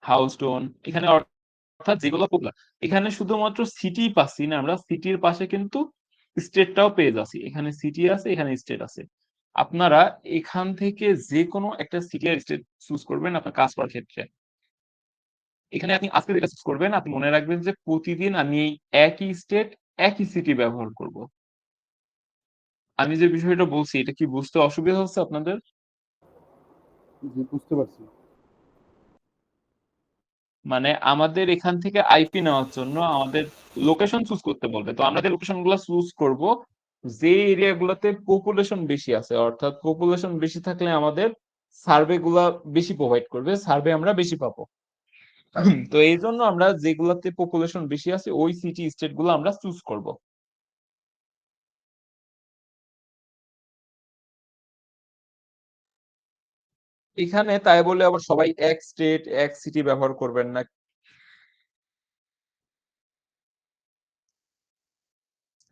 হাউস্টন। এখানে অর্থাৎ যেগুলো পপুলার, এখানে শুধুমাত্র সিটি পাচ্ছি না, আমরা সিটির পাশে কিন্তু স্টেটটাও পেয়ে যাচ্ছি। এখানে সিটি আছে, এখানে স্টেট আছে। আপনারা এখান থেকে যে কোনো একটা সিটি আর স্টেট চুজ করবেন আপনার কাজ করার ক্ষেত্রে। এখানে আপনি আজকে যেটা চুজ করবেন আপনি মনে রাখবেন যে প্রতিদিন আমি এই একই স্টেট একই সিটি ব্যবহার করব। আমি যে বিষয়টা বলছি এটা কি বুঝতে অসুবিধা হচ্ছে আপনাদের? জি, বুঝতে পারছি। মানে আমাদের এখান থেকে আইপি নেওয়ার জন্য আমাদের লোকেশন চুজ করতে বলবে। তো আমরা যে লোকেশন গুলো চুজ করব যে এরিয়া গুলোতে পপুলেশন বেশি আছে, অর্থাৎ পপুলেশন বেশি থাকলে আমাদের সার্ভে গুলা বেশি প্রোভাইড করবে, সার্ভে আমরা বেশি পাবো। তো এই জন্য আমরা যেগুলাতে পপুলেশন বেশি আছে ওই সিটি স্টেট গুলো আমরা চুজ করব। এখানে তাই বলে আবার সবাই এক স্টেট এক সিটি ব্যবহার করবেন না।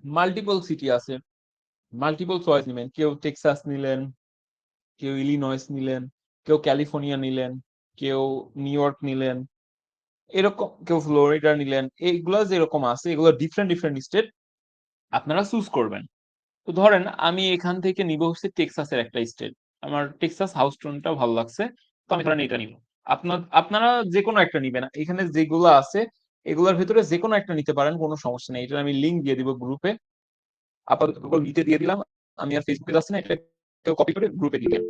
মাল্টিপল সিটি আছে, মাল্টিপল চয়েস নেবেন, কেউ টেক্সাস নিলেন, কেউ ইলিনয়েস নিলেন, কেউ ক্যালিফোর্নিয়া নিলেন, কেউ নিউ ইয়র্ক নিলেন, এরকম কেউ ফ্লোরিডা নিলেন। এইগুলা যেরকম আছে এগুলো ডিফারেন্ট ডিফারেন্ট স্টেট আপনারা চুজ করবেন। তো ধরেন আমি এখান থেকে নিব হচ্ছে টেক্সাসের একটা স্টেট, আমার টেক্সাস হাউস্টনটা ভালো লাগছে, তো আমি ধরেন এটা নিব। আপনারা যে কোনো একটা নিবেন, এখানে যেগুলো আছে এগুলোর ভিতরে যে কোনো একটা নিতে পারেন, কোনো সমস্যা নেই। এটা আমি লিঙ্ক দিয়ে দিব গ্রুপে, আপাতত গুগল মিটে দিয়ে দিলাম। আমি আর ফেসবুকে যাচ্ছি না, এটা কেউ কপি করে গ্রুপে দিবেন।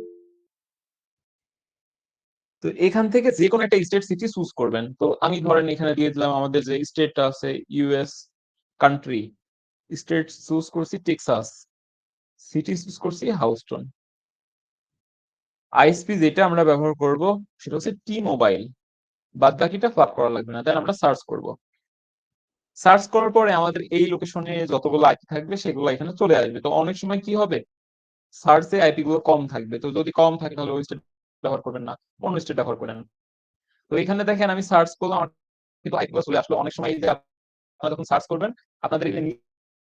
তো এখান থেকে যে কোনো একটা স্টেট সিটি চুজ করবেন। তো আমি ধরেন এখানে দিয়ে দিলাম আমাদের যে স্টেটটা আছে ইউএস কান্ট্রি, স্টেট চুজ করছি টেক্সাস, সিটি চুজ করছি হাউস্টন। আইএসপি যেটা আমরা ব্যবহার করব সেটা হচ্ছে টি মোবাইল, বাদ বাকিটা ফ্লাপ করা লাগবে না। দেন আমরা সার্চ করব। সার্চ করার পরে আমাদের এই লোকেশনে যতগুলো আইপি থাকবে সেগুলো এখানে চলে আসবে। তো অনেক সময় কি হবে, সার্চে আইপি গুলো কম থাকবে, তো যদি কম থাকে তাহলে ওই স্টেট ব্যবহার করবেন না, অন্য স্টেট ব্যবহার করেন। তো এখানে দেখেন আমি সার্চ করলাম, আমার কিন্তু আইপি গুলো চলে আসলো। অনেক সময় এই যে আপনারা যখন সার্চ করবেন আপনাদের এখানে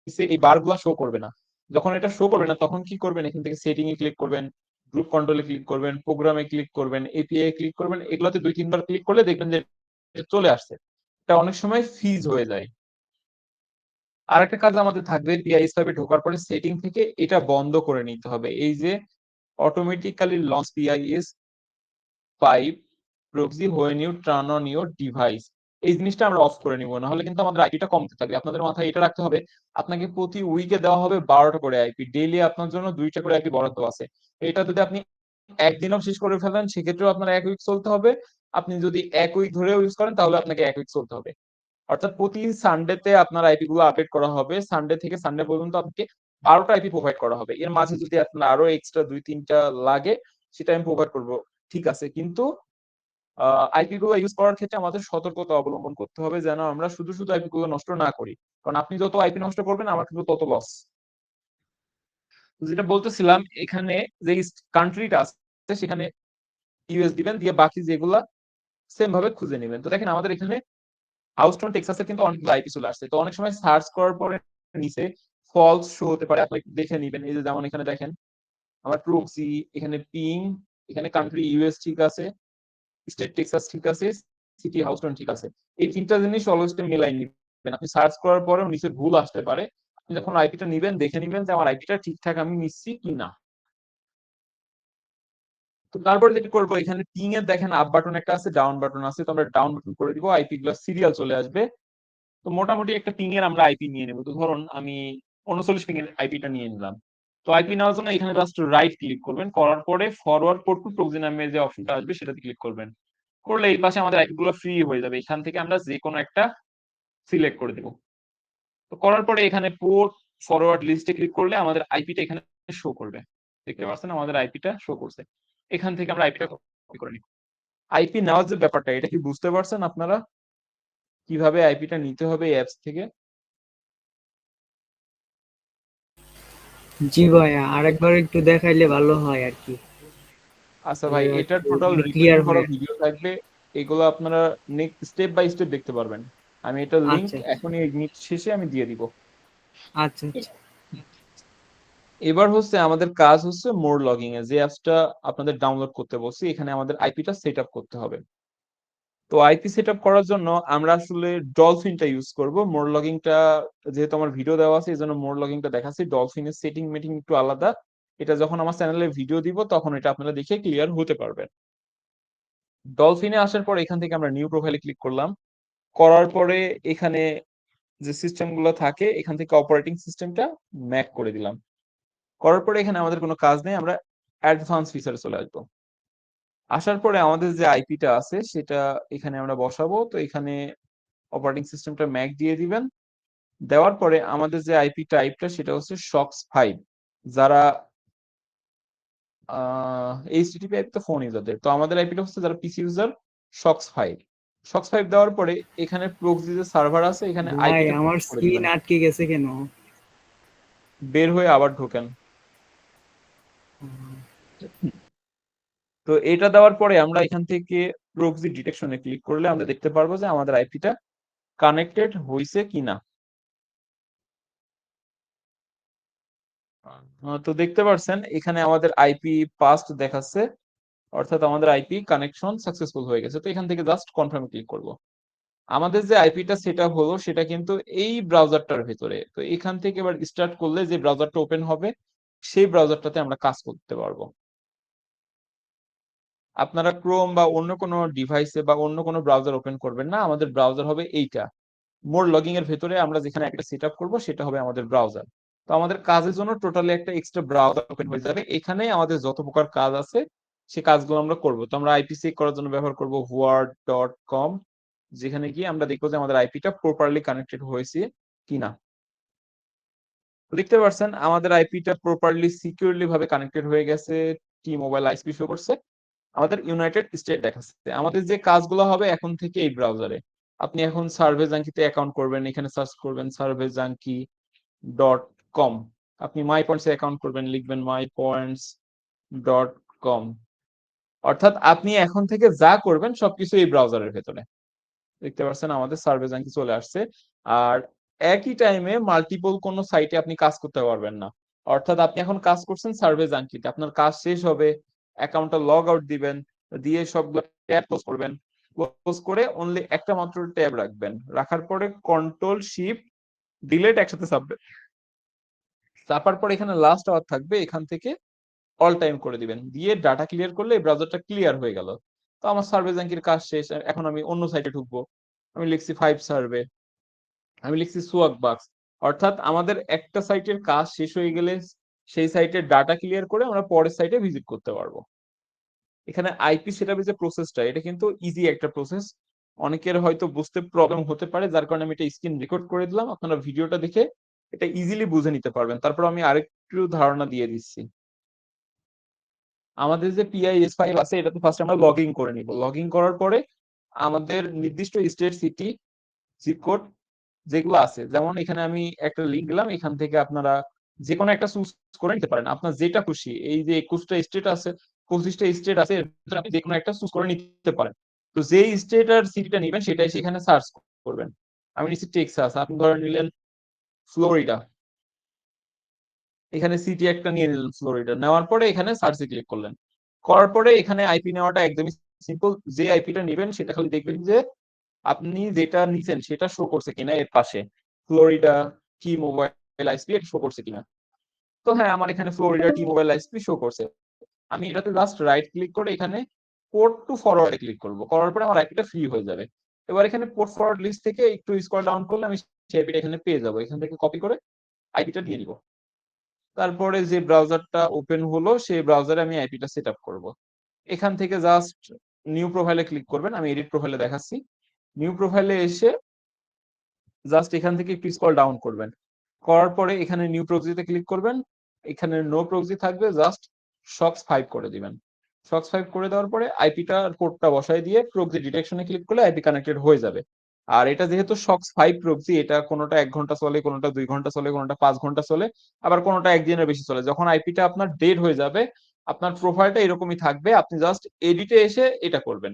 নিচে এই বার গুলা শো করবে না। যখন এটা শো করবে না তখন কি করবেন, এখান থেকে সেটিং এ ক্লিক করবেন, গ্রুপ কন্ট্রোলে ক্লিক করবেন, প্রোগ্রামে ক্লিক করবেন, এপিআই ক্লিক করবেন। এগুলোতে 2-3 বার ক্লিক করলে দেখবেন যে চলে আসছে। এটা অনেক সময় ফ্রিজ হয়ে যায়। আর একটা কাজ আমাদের থাকবে, পিআইএস 5 এ ঢোকার পরে সেটিং থেকে এটা বন্ধ করে নিতে হবে। এই যে automatically launch PIS 5 proxy when you turn on your device, এই জিনিসটা আমরা অফ করে নিব, না হলে কিন্তু আমাদের আইপিটা কমতে থাকবে। আপনাদের মাথায় এটা রাখতে হবে, আপনাকে প্রতি উইকে দেওয়া হবে 12টা করে আইপি, ডেইলি আপনার জন্য 2টা করে আইপি বরাদ্দ আছে। এটা যদি আপনি একদিনও শেষ করে ফেলেন সেক্ষেত্রেও আপনার 1 উইক চলতে হবে। আপনি যদি 1 উইক ধরেও ইউজ করেন তাহলে আপনাকে 1 উইক চলতে হবে। অর্থাৎ প্রতি সানডেতে আপনার আইপি গুলো আপডেট করা হবে। সানডে থেকে সানডে পর্যন্ত আপনাকে 12টা আইপি প্রোভাইড করা হবে। এর মাঝে যদি আপনার আরো এক্সট্রা 2-3টা লাগে সেটা আমি প্রোভাইড করবো, ঠিক আছে। কিন্তু আইপি গুলো ইউজ করার ক্ষেত্রে আমাদের সতর্কতা অবলম্বন করতে হবে যেন আমরা শুধু শুধু আইপি গুলো নষ্ট না করি, কারণ আপনি যত আইপি নষ্ট করবেন আমার কিন্তু তত লস। যেটা বলতেছিলাম, এখানে যে কান্ট্রিটা আছে সেখানে ইউএস দিবেন, দিয়ে বাকি যেগুলা সেম ভাবে খুঁজে নেবেন। তো দেখেন আমাদের এখানে হাউস্টন টেক্সাসের কিন্তু অনেকগুলো আইপি চলে আসছে। তো অনেক সময় সার্চ করার পরে নিচে ফলস শো হতে পারে, আপনি দেখে নিবেন। এই যে যেমন এখানে দেখেন আমার প্রক্সি, এখানে পিং, এখানে কান্ট্রি ইউএস ঠিক আছে, স্টেট টেক্সাস ঠিক আছে, সিটি হাউস্টন ঠিক আছে। এই 3টা জিনিস অলওয়েজ মিলাই নিবেন। আপনি সার্চ করার পরে নিচে ভুল আসতে পারে, আপনি যখন আইপিটা নিবেন দেখে নিবেন যে আমার আইপিটা ঠিকঠাক আমি নিচ্ছি কিনা। তো তারপর যেটা করবো, এখানে পিং এর দেখেন আপ বাটন একটা আছে, ডাউন বাটন আছে, তো আমরা ডাউন বাটন করে দিব, আইপি গুলো সিরিয়াল চলে আসবে। তো মোটামুটি একটা পিং এর আমরা আইপি নিয়ে নেবো। তো ধরুন আমি 39 পিং এর আইপিটা নিয়ে নিলাম। তো আইপি নেওয়ার জন্য এখানে জাস্ট রাইট ক্লিক করবেন, করার পরে ফরওয়ার্ড পোর্ট টু প্রক্সি নামে যে অপশনটা আসবে সেটাতে ক্লিক করবেন। করলে এই পাশে আমাদের আইপি গুলো ফ্রি হয়ে যাবে, এখান থেকে আমরা যে কোনো একটা সিলেক্ট করে দেবো। তো করার পরে এখানে পোর্ট ফরওয়ার্ড লিস্টে ক্লিক করলে আমাদের আইপিটা এখানে শো করবে। দেখতে পাচ্ছেন আমাদের আইপিটা শো করছে। এখান থেকে আমরা আইপিটা কপি করে নিব। আইপি নেওয়ার যে ব্যাপারটা, এটা কি বুঝতে পারছেন আপনারা কিভাবে আইপিটা নিতে হবে অ্যাপস থেকে? জি ভাইয়া, আরেকবার একটু দেখাইলে ভালো হয় আর কি, আচ্ছা ভাই, এটার টোটাল ক্লিয়ার রিপ্রেজেন্ট করা হয়। ভিডিও থাকবে, এগুলো আপনারা নেক্সট স্টেপ বাই স্টেপ দেখতে পারবেন। আমি এটা লিংক আচ্ছা এখনই এই মিনিট শেষে আমি দিয়ে দিব। আচ্ছা আচ্ছা। এবার হচ্ছে আমাদের কাজ হচ্ছে মোর লগিং এ, যে অ্যাপসটা আপনাদের ডাউনলোড করতে বলছি এখানে আমাদের আইপিটা সেট আপ করতে হবে। তো আইপি সেট আপ করার জন্য আমরা আসলে ডলফিনটা ইউজ করব। মোর লগিংটা যেহেতু আমার ভিডিও দেওয়া আছে এই জন্য মোর লগিংটা দেখাচ্ছি। ডলফিনের সেটিং মেটিং একটু আলাদা, এটা যখন আমার চ্যানেলে ভিডিও দিব তখন এটা আপনারা দেখে ক্লিয়ার হতে পারবেন। ডলফিনে আসার পর এখান থেকে আমরা নিউ প্রোফাইলে ক্লিক করলাম। করার পরে এখানে যে সিস্টেম গুলো থাকে এখান থেকে অপারেটিং সিস্টেমটা ম্যাক করে দিলাম। করার পরে এখানে আমাদের কোনো কাজ নেই, আমরা অ্যাডভান্স ফিচারে চলে আসবো। আসার পরে আমাদের যে আইপিটা আছে সেটা এখানে আমরা বসাবো। তো এখানে অপারেটিং সিস্টেমটা ম্যাক দিয়ে দিবেন। দেওয়ার পরে আমাদের যে আইপি টাইপটা সেটা হচ্ছে SOX5। যারা এইচটিটিপি আইপি তো ফোন ইউজারদের, তো আমাদের আইপিটা হচ্ছে যারা পিসি ইউজার SOX5। SOX5 দেওয়ার পরে এখানে প্রক্সি যে সার্ভার আছে এখানে ভাই আইপিটা আমার করে স্ক্রিন দিবেন। আটকে গেছে কেন? বের হয়ে আবার ঢোকেন। তো এটা দেওয়ার পরে আমরা এখান থেকে প্রক্সি ডিটেকশনে ক্লিক করলে আমরা দেখতে পারবো যে আমাদের আইপিটা কানেক্টেড হয়েছে কিনা। তো দেখতে পাচ্ছেন এখানে আমাদের আইপি পাস্ট দেখাচ্ছে, অর্থাৎ আমাদের আইপি কানেকশন সাকসেসফুল হয়ে গেছে। তো এখান থেকে জাস্ট কনফার্মে ক্লিক করব। আমাদের যে আইপিটা সেট আপ হলো সেটা কিন্তু এই ব্রাউজারটার ভেতরে। তো এখান থেকে এবার স্টার্ট করলে যে ব্রাউজারটা ওপেন হবে সেই ব্রাউজারটাতে আমরা কাজ করতে পারবো। আপনারা ক্রোম বা অন্য কোনো ডিভাইসে বা অন্য কোনো ব্রাউজার ওপেন করবেন না, আমাদের ব্রাউজার হবে এইটা। মোর লগিং এর ভেতরে আমরা যেখানে একটা সেট আপ করবো সেটা হবে আমাদের ব্রাউজার। তো আমাদের কাজের জন্য টোটালি একটা এক্সট্রা ব্রাউজার ওপেন হয়ে যাবে। এখানে আমাদের যত প্রকার কাজ আছে সে কাজগুলো আমরা করব। তো আমরা আইপি চেক করার জন্য ব্যবহার করব word.com, যেখানে গিয়ে আমরা দেখবো যে আমাদের আইপিটা প্রপারলি কানেক্টেড হয়েছে কিনা। দেখতে পাচ্ছেন আমাদের আইপিটা প্রপারলি সিকিউরলি ভাবে কানেক্টেড হয়ে গেছে। টি মোবাইল আইপি শো করছে, আমাদের ইউনাইটেড স্টেট দেখাচ্ছে। আমাদের যে কাজগুলো হবে এখন থেকে এই ব্রাউজারে, আপনি এখন সার্ভে জাঙ্কিতে অ্যাকাউন্ট করবেন, এখানে সার্চ করবেন surveyjunkie.com। আপনি মাই পয়েন্টস অ্যাকাউন্ট করবেন, লিখবেন mypoints.com। অর্থাৎ আপনি এখন থেকে যা করবেন সবকিছু এই ব্রাউজারের ভেতরে। দেখতে পাচ্ছেন আমাদের সার্ভে জাঙ্কি চলে আসছে। আর একই টাইমে মাল্টিপল কোনো সাইটে আপনি কাজ করতে পারবেন না। অর্থাৎ আপনি এখন কাজ করছেন সার্ভে জাঙ্কিতে, আপনার কাজ শেষ হবে, অ্যাকাউন্টটা লগ আউট দিবেন, দিয়ে সবগুলো ট্যাব ক্লোজ করবেন, ক্লোজ করে অনলি একটা মাত্র ট্যাব রাখবেন, রাখার পরে কন্ট্রোল শিফট ডিলিট একসাথে চাপবেন। চাপার পর এখানে লাস্ট আওয়ার থাকবে, এখান থেকে অল টাইম করে দিবেন, দিয়ে ডাটা ক্লিয়ার করলে এই ব্রাউজারটা ক্লিয়ার হয়ে গেল। তো আমার সার্ভে জাঙ্কির কাজ শেষ, এখন আমি অন্য সাইটে ঢুকবো। আমি লিখছি 5 সার্ভে, আমি লিখছি সোয়াক বাক্স। অর্থাৎ আমাদের একটা সাইটের কাজ শেষ হয়ে গেলে সেই সাইটের ডাটা ক্লিয়ার করে আমরা পরের সাইটে ভিজিট করতে পারবো। এখানে আইপি সেটআপের যে প্রসেসটা, এটা কিন্তু ইজি একটা প্রসেস। অনেকের হয়তো বুঝতে প্রবলেম হতে পারে, যার কারণে আমি এটা স্ক্রিন রেকর্ড করে দিলাম, আপনারা ভিডিওটা দেখে এটা ইজিলি বুঝে নিতে পারবেন। তারপর আমি আরেকটু ধারণা দিয়ে দিচ্ছি। আমাদের যে পিআইএস ফাইল আছে এটাতে ফার্স্ট আমরা লগ ইন করে নিব। লগ ইন করার পরে আমাদের নির্দিষ্ট স্টেট, সিটি, জিপ কোড যেগুলো আছে, যেমন এখানে আমি একটা লিঙ্ক দিলাম, এখান থেকে আপনারা যে কোনো একটা চুজ করে নিতে পারেন, আপনার যেটা খুশি। এই যে 21টা স্টেট আছে, 25টা স্টেট আছে, এর ভিতরে আপনি যে কোনো একটা চুজ করে নিতে পারেন। তো যেই স্টেট আর সিটিটা নেবেন সেটাই সেখানে সার্চ করবেন। আমি নিচ্ছি টেক্সাস, আপনি ধরে নিলেন ফ্লোরিডা, এখানে সিটি একটা নিয়ে নিলেন ফ্লোরিডা, নেওয়ার পরে এখানে সার্চে ক্লিক করলেন। করার পরে এখানে আইপি নেওয়াটা একদমই সিম্পল। যে আইপিটা নেবেন সেটা খালি দেখবেন যে আপনি যেটা নিছেন সেটা শো করছে কিনা এর পাশে, ফ্লোরিডা টি মোবাইল আইসপি এটা শো করছে কিনা। তো হ্যাঁ, আমার এখানে ফ্লোরিডা টি মোবাইল আইসপি শো করছে। আমি এটাতে জাস্ট রাইট ক্লিক করে এখানে পোর্ট টু ফরওয়ার্ডে ক্লিক করব, করার পরে আমার আইপিটা ফ্রি হয়ে যাবে। এবার এখানে পোর্ট ফরওয়ার্ড লিস্ট থেকে একটু স্ক্রল ডাউন করলে আমি সেই আইপিটা এখানে পেয়ে যাবো, এখান থেকে কপি করে আইপিটা নিয়ে নিব। তারপরে যে ব্রাউজারটা ওপেন হলো সেই ব্রাউজারে আমি আইপিটা সেট আপ করবো। এখান থেকে জাস্ট নিউ প্রোফাইলে ক্লিক করবেন, আমি এডিট প্রোফাইলে দেখাচ্ছি। নিউ প্রোফাইলে এসে জাস্ট এখান থেকে একটু স্ক্রল ডাউন করবেন, করার পরে এখানে নিউ প্রক্সিতে ক্লিক করবেন। এখানে নো প্রক্সি থাকবে, জাস্ট সক্স 5 করে দিবেন। সক্স 5 করে দেওয়ার পরে আইপিটা পোর্টটা বসায় দিয়ে প্রক্সি ডিটেকশনে ক্লিক করলে আইপি কানেক্টেড হয়ে যাবে। আর এটা যেহেতু সক্স 5 প্রক্সি, এটা কোনোটা 1 ঘন্টা চলে, কোনোটা 2 ঘন্টা চলে, কোনোটা 5 ঘন্টা চলে, আবার কোনোটা একদিনের বেশি চলে। যখন আইপিটা আপনার ডেড হয়ে যাবে, আপনার প্রোফাইলটা এরকমই থাকবে, আপনি জাস্ট এডিটে এসে এটা করবেন।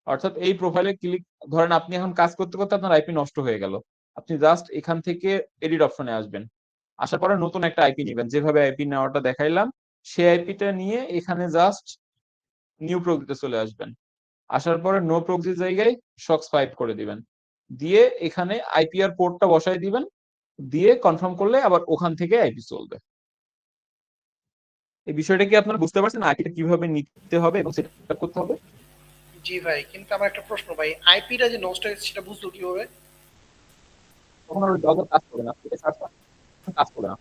অর্থাৎ এই প্রোফাইলে ক্লিক, ধরেন আপনি এখন কাজ করতে করতে আপনার আইপি নষ্ট হয়ে গেল, আপনি জাস্ট এখান থেকে এডিট অপশনে আসবেন, আসার পরে নতুন একটা আইপি নেবেন, যেভাবে আইপি নেওয়াটা দেখাইলাম সেই আইপিটা নিয়ে এখানে জাস্ট নিউ প্রক্সিতে চলে আসবেন। আসার পরে নো প্রক্সির জায়গায় সক্স 5 করে দিবেন, দিয়ে এখানে আইপি আর পোর্টটা বসাই দিবেন, দিয়ে কনফার্ম করলে আবার ওখান থেকে আইপি চলবে। এই বিষয়টা কি আপনারা বুঝতে পারছেন, আইপিটা কিভাবে নিতে হবে এবং সেটা করতে হবে? জি ভাই, কিন্তু আমার একটা প্রশ্ন ভাই, আইপিটা যে নষ্ট হয়েছে সেটা বুঝলো কিভাবে? তখন আর ব্রাউজার কাজ করবে না, সার্চ কাজ করবে না।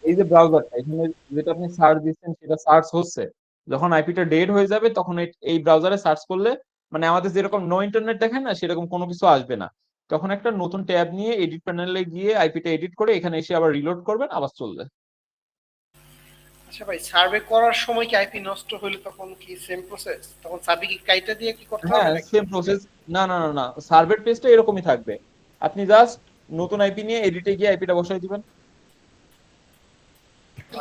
এই যে ব্রাউজারটা এখানে যেটা আপনি সার্চ দিচ্ছেন সেটা সার্চ হচ্ছে, যখন আইপিটা ডেড হয়ে যাবে তখন এই ব্রাউজারে সার্চ করলে, মানে আমাদের যেরকম নো ইন্টারনেট দেখেন না সেরকম কোনো কিছু আসবে না। তখন একটা নতুন ট্যাব নিয়ে এডিট প্যানেলে গিয়ে আইপিটা এডিট করে এখানে এসে আবার রিলোড করবেন, আবার চলবে। আচ্ছা ভাই, সার্ভে করার সময় কি আইপি নষ্ট হলে তখন কি সেম প্রসেস? তখন সার্ভে কি কাইটা দিয়ে কি করতে হবে হ্যাঁ, নাকি? Same process. না না না না, সার্ভের পেজটা এরকমই থাকবে, আপনি জাস্ট নতুন আইপি নিয়ে এডিটে গিয়ে আইপিটা বসাই দিবেন।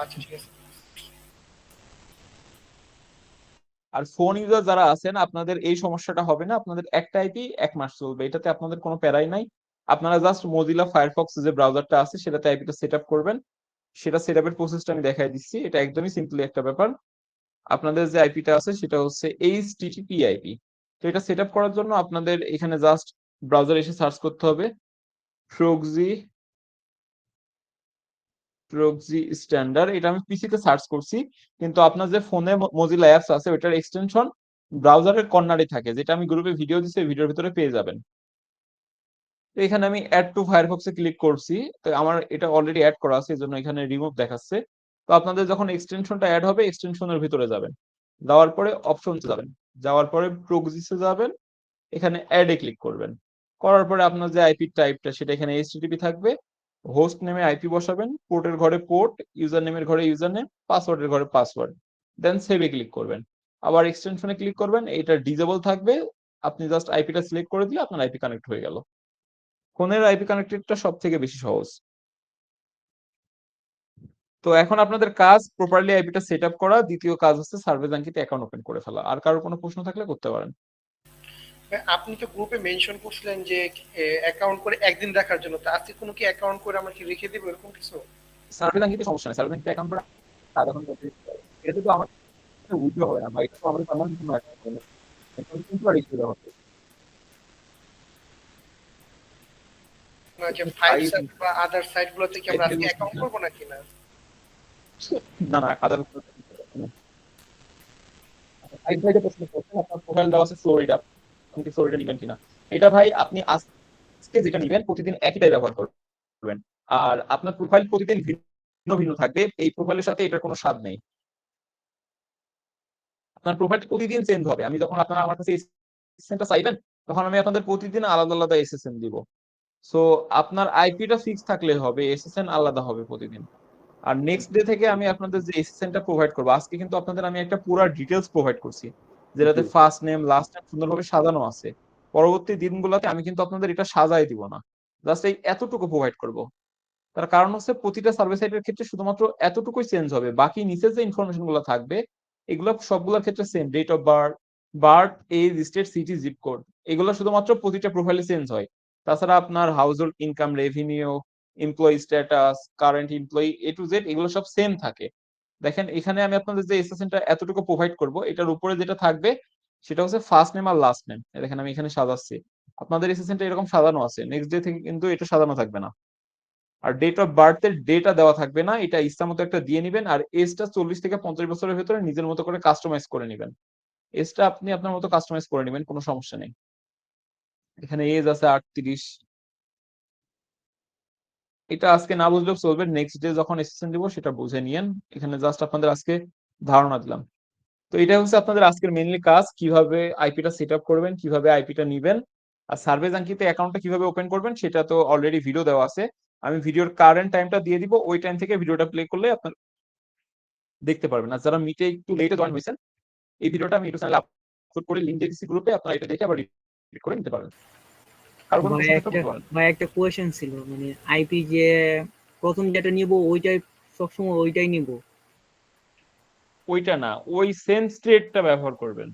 আচ্ছা ঠিক আছে। আর ফোন ইউজার যারা আছেন আপনাদের এই সমস্যাটা হবে না, আপনাদের একটা আইপি 1 মাস চলবে, এটাতে আপনাদের কোনো প্যারাই নাই। আপনারা জাস্ট মজিলা ফায়ারফক্স যে ব্রাউজারটা আছে সেটাতে আইপিটা সেট আপ করবেন, সেটা সেটআপের প্রসেসটা আমি দেখাই দিচ্ছি। এটা একদমই সিম্পলি একটা ব্যাপার। আপনাদের যে আইপিটা আছে সেটা হচ্ছে HTTP আইপি। তো এটা সেটআপ করার জন্য আপনাদের এখানে জাস্ট ব্রাউজারে এসে সার্চ করতে হবে প্রক্সি স্ট্যান্ডার্ড। এটা আমি পিসিতে সার্চ করছি, কিন্তু আপনার যে ফোনে মজিলা অ্যাপস আছে ওটার এক্সটেনশন ব্রাউজারের কর্নারে থাকে, যেটা আমি গ্রুপে ভিডিও দিচ্ছি, ভিডিওর ভিতরে পেয়ে যাবেন। তো এখানে আমি অ্যাড টু ফায়ারফক্সে ক্লিক করছি। তো আমার এটা অলরেডি অ্যাড করা আছে, এজন্য এখানে রিমুভ দেখাচ্ছে। তো আপনাদের যখন এক্সটেনশনটা অ্যাড হবে এক্সটেনশনের ভিতরে যাবেন, যাওয়ার পরে অপশন যাবেন, যাওয়ার পরে প্রক্সিসে যাবেন, এখানে অ্যাডে ক্লিক করবেন। করার পরে আপনার যে আইপি টাইপটা সেটা এখানে HTTP থাকবে, হোস্ট নেমে আইপি বসাবেন, পোর্টের ঘরে পোর্ট, ইউজার নেমের ঘরে ইউজার নেম, পাসওয়ার্ডের ঘরে পাসওয়ার্ড, দেন সেভে ক্লিক করবেন। আবার এক্সটেনশনে ক্লিক করবেন, এটা ডিজেবল থাকবে, আপনি জাস্ট আইপিটা সিলেক্ট করে দিলে আপনার আইপি কানেক্ট হয়ে গেল। ফোনের আইপি কানেক্টেডটা সব থেকে বেশি সহজ। তো এখন আপনাদের কাজ প্রপারলি আইপিটা সেট আপ করা, দ্বিতীয় কাজ হচ্ছে সার্ভে জাঙ্কিতে অ্যাকাউন্ট ওপেন করে ফেলা। আর কারোর কোনো প্রশ্ন থাকলে করতে পারেন। ভাই, আপনি তো গ্রুপে মেনশন করছিলেন যে অ্যাকাউন্ট করে একদিন রাখার জন্য, তো আজকে কোনো কি অ্যাকাউন্ট করে আমাকে রেখে দেবো এরকম কিছু? সার্ভে জাঙ্কিতে সমস্যা নেই, সার্ভে জাঙ্কিতে অ্যাকাউন্ট করা আধা ঘন্টা এটা তো আমার উইথড্র হবে না, বা এটা তো আমাদের পার্মানেন্ট কোনো অ্যাকাউন্ট হবে না, এটা কিন্তু আর ইস্যু হবে। না, যে ফাইভ সাইট বা আদার সাইট গুলোতে কি আমরা আজকে অ্যাকাউন্ট করবো নাকি না? না না, আদার সাইড ভাইটা প্রশ্ন করছেন আপনার প্রোফাইল দেওয়া আছে ফ্লোরিডা, আপনি কি ফ্লোরিডা নেবেন কিনা। এটা ভাই আপনি আজকে যেটা নেবেন প্রতিদিন একইটাই ব্যবহার করবেন, আর আপনার প্রোফাইল প্রতিদিন ভিন্ন ভিন্ন থাকবে, এই প্রোফাইলের সাথে এটার কোনো স্বাদ নেই। আপনার প্রোফাইল প্রতিদিন চেঞ্জ হবে। আমি যখন আপনারা আমার কাছে এসএসএনটা চাইবেন তখন আমি আপনাদের প্রতিদিন আলাদা আলাদা এসএসএন দিব। সো আপনার আইপিটা ফিক্স থাকলে হবে, এসএসএন আলাদা হবে প্রতিদিন। আর নেক্সট ডে থেকে আমি আপনাদের যে এসএসএনটা প্রোভাইড করবো, আজকে কিন্তু আপনাদের আমি একটা পুরো ডিটেলস প্রোভাইড করছি, যেটাতে ফার্স্ট নেম লাস্ট নেম সুন্দরভাবে সাজানো আছে। পরবর্তী দিনগুলোতে আমি কিন্তু আপনাদের এটা সাজাই দিব না, জাস্ট এই এতটুকু প্রোভাইড করব। তার কারণ হচ্ছে প্রতিটা সার্ভিস সাইটের ক্ষেত্রে শুধুমাত্র এতটুকুই চেঞ্জ হবে, বাকি নিচে যে ইনফরমেশন গুলো থাকবে এগুলো সবগুলোর ক্ষেত্রে same, date of birth, age, state, city, zip code, এগুলো শুধুমাত্র প্রতিটা প্রোফাইলে চেঞ্জ হয়। তাছাড়া আপনার household income, revenue, employee status, current employee, A to Z এগুলো সব সেম থাকে। দেখেন এখানে আমি আপনাদের যে এসএসএনটা এতটুকু প্রোভাইড করব, এটার উপরে যেটা থাকবে সেটা হচ্ছে ফার্স্ট নেম আর লাস্ট নেম। দেখেন আমি এখানে সাজাচ্ছি, আপনাদের এসএসএনটা এরকম সাজানো আছে, নেক্সট ডে থেকে কিন্তু এটা সাজানো থাকবে না। আর ডেট অফ বার্থের ডেটা দেওয়া থাকবে না, এটা ইচ্ছা মতো একটা দিয়ে নিবেন। আর এজটা 40 থেকে 50 বছরের ভেতরে নিজের মতো করে কাস্টমাইজ করে নিবেন, এজটা আপনি আপনার মতো কাস্টমাইজ করে নিবেন, কোনো সমস্যা নেই। এখানে এজ আছে 38, এটা আজকে না বুঝলেও চলবে, নেক্সট ডে যখন এসএসএন দিব সেটা বুঝে নিয়েন। এখানে জাস্ট আপনাদের আজকে ধারণা দিলাম। তো এটা হচ্ছে আপনাদের আজকের মেইনলি কাজ, কিভাবে আইপিটা সেট আপ করবেন, কিভাবে আইপিটা নিবেন। আর সার্ভে জাঙ্কিতে অ্যাকাউন্টটা কিভাবে ওপেন করবেন সেটা তো অলরেডি ভিডিও দেওয়া আছে, আমি ভিডিওর কারেন্ট টাইমটা দিয়ে দিব, ওই টাইম থেকে ভিডিওটা প্লে করলে আপনার দেখতে পারবেন। আর যারা মিটে একটু লেটে জয়েন হয়েছেন, এই ভিডিওটা আমি ইউটিউব চ্যানেলে আপলোড করে লিংক দিয়ে দিচ্ছি গ্রুপে, আপনারা এটা দেখে আবার রিড করে নিতে পারবেন। কারো কোনো ভাই প্রশ্ন থাকলে একটা বলতে পারেন। ভাই একটা কোয়েশ্চেন ছিল, মানে আইপি যে প্রথম যেটা নিব ওইটাই সবসময় ওইটাই নিব? ওইটা না, ওই সেম স্টেটটা ব্যবহার করবেন।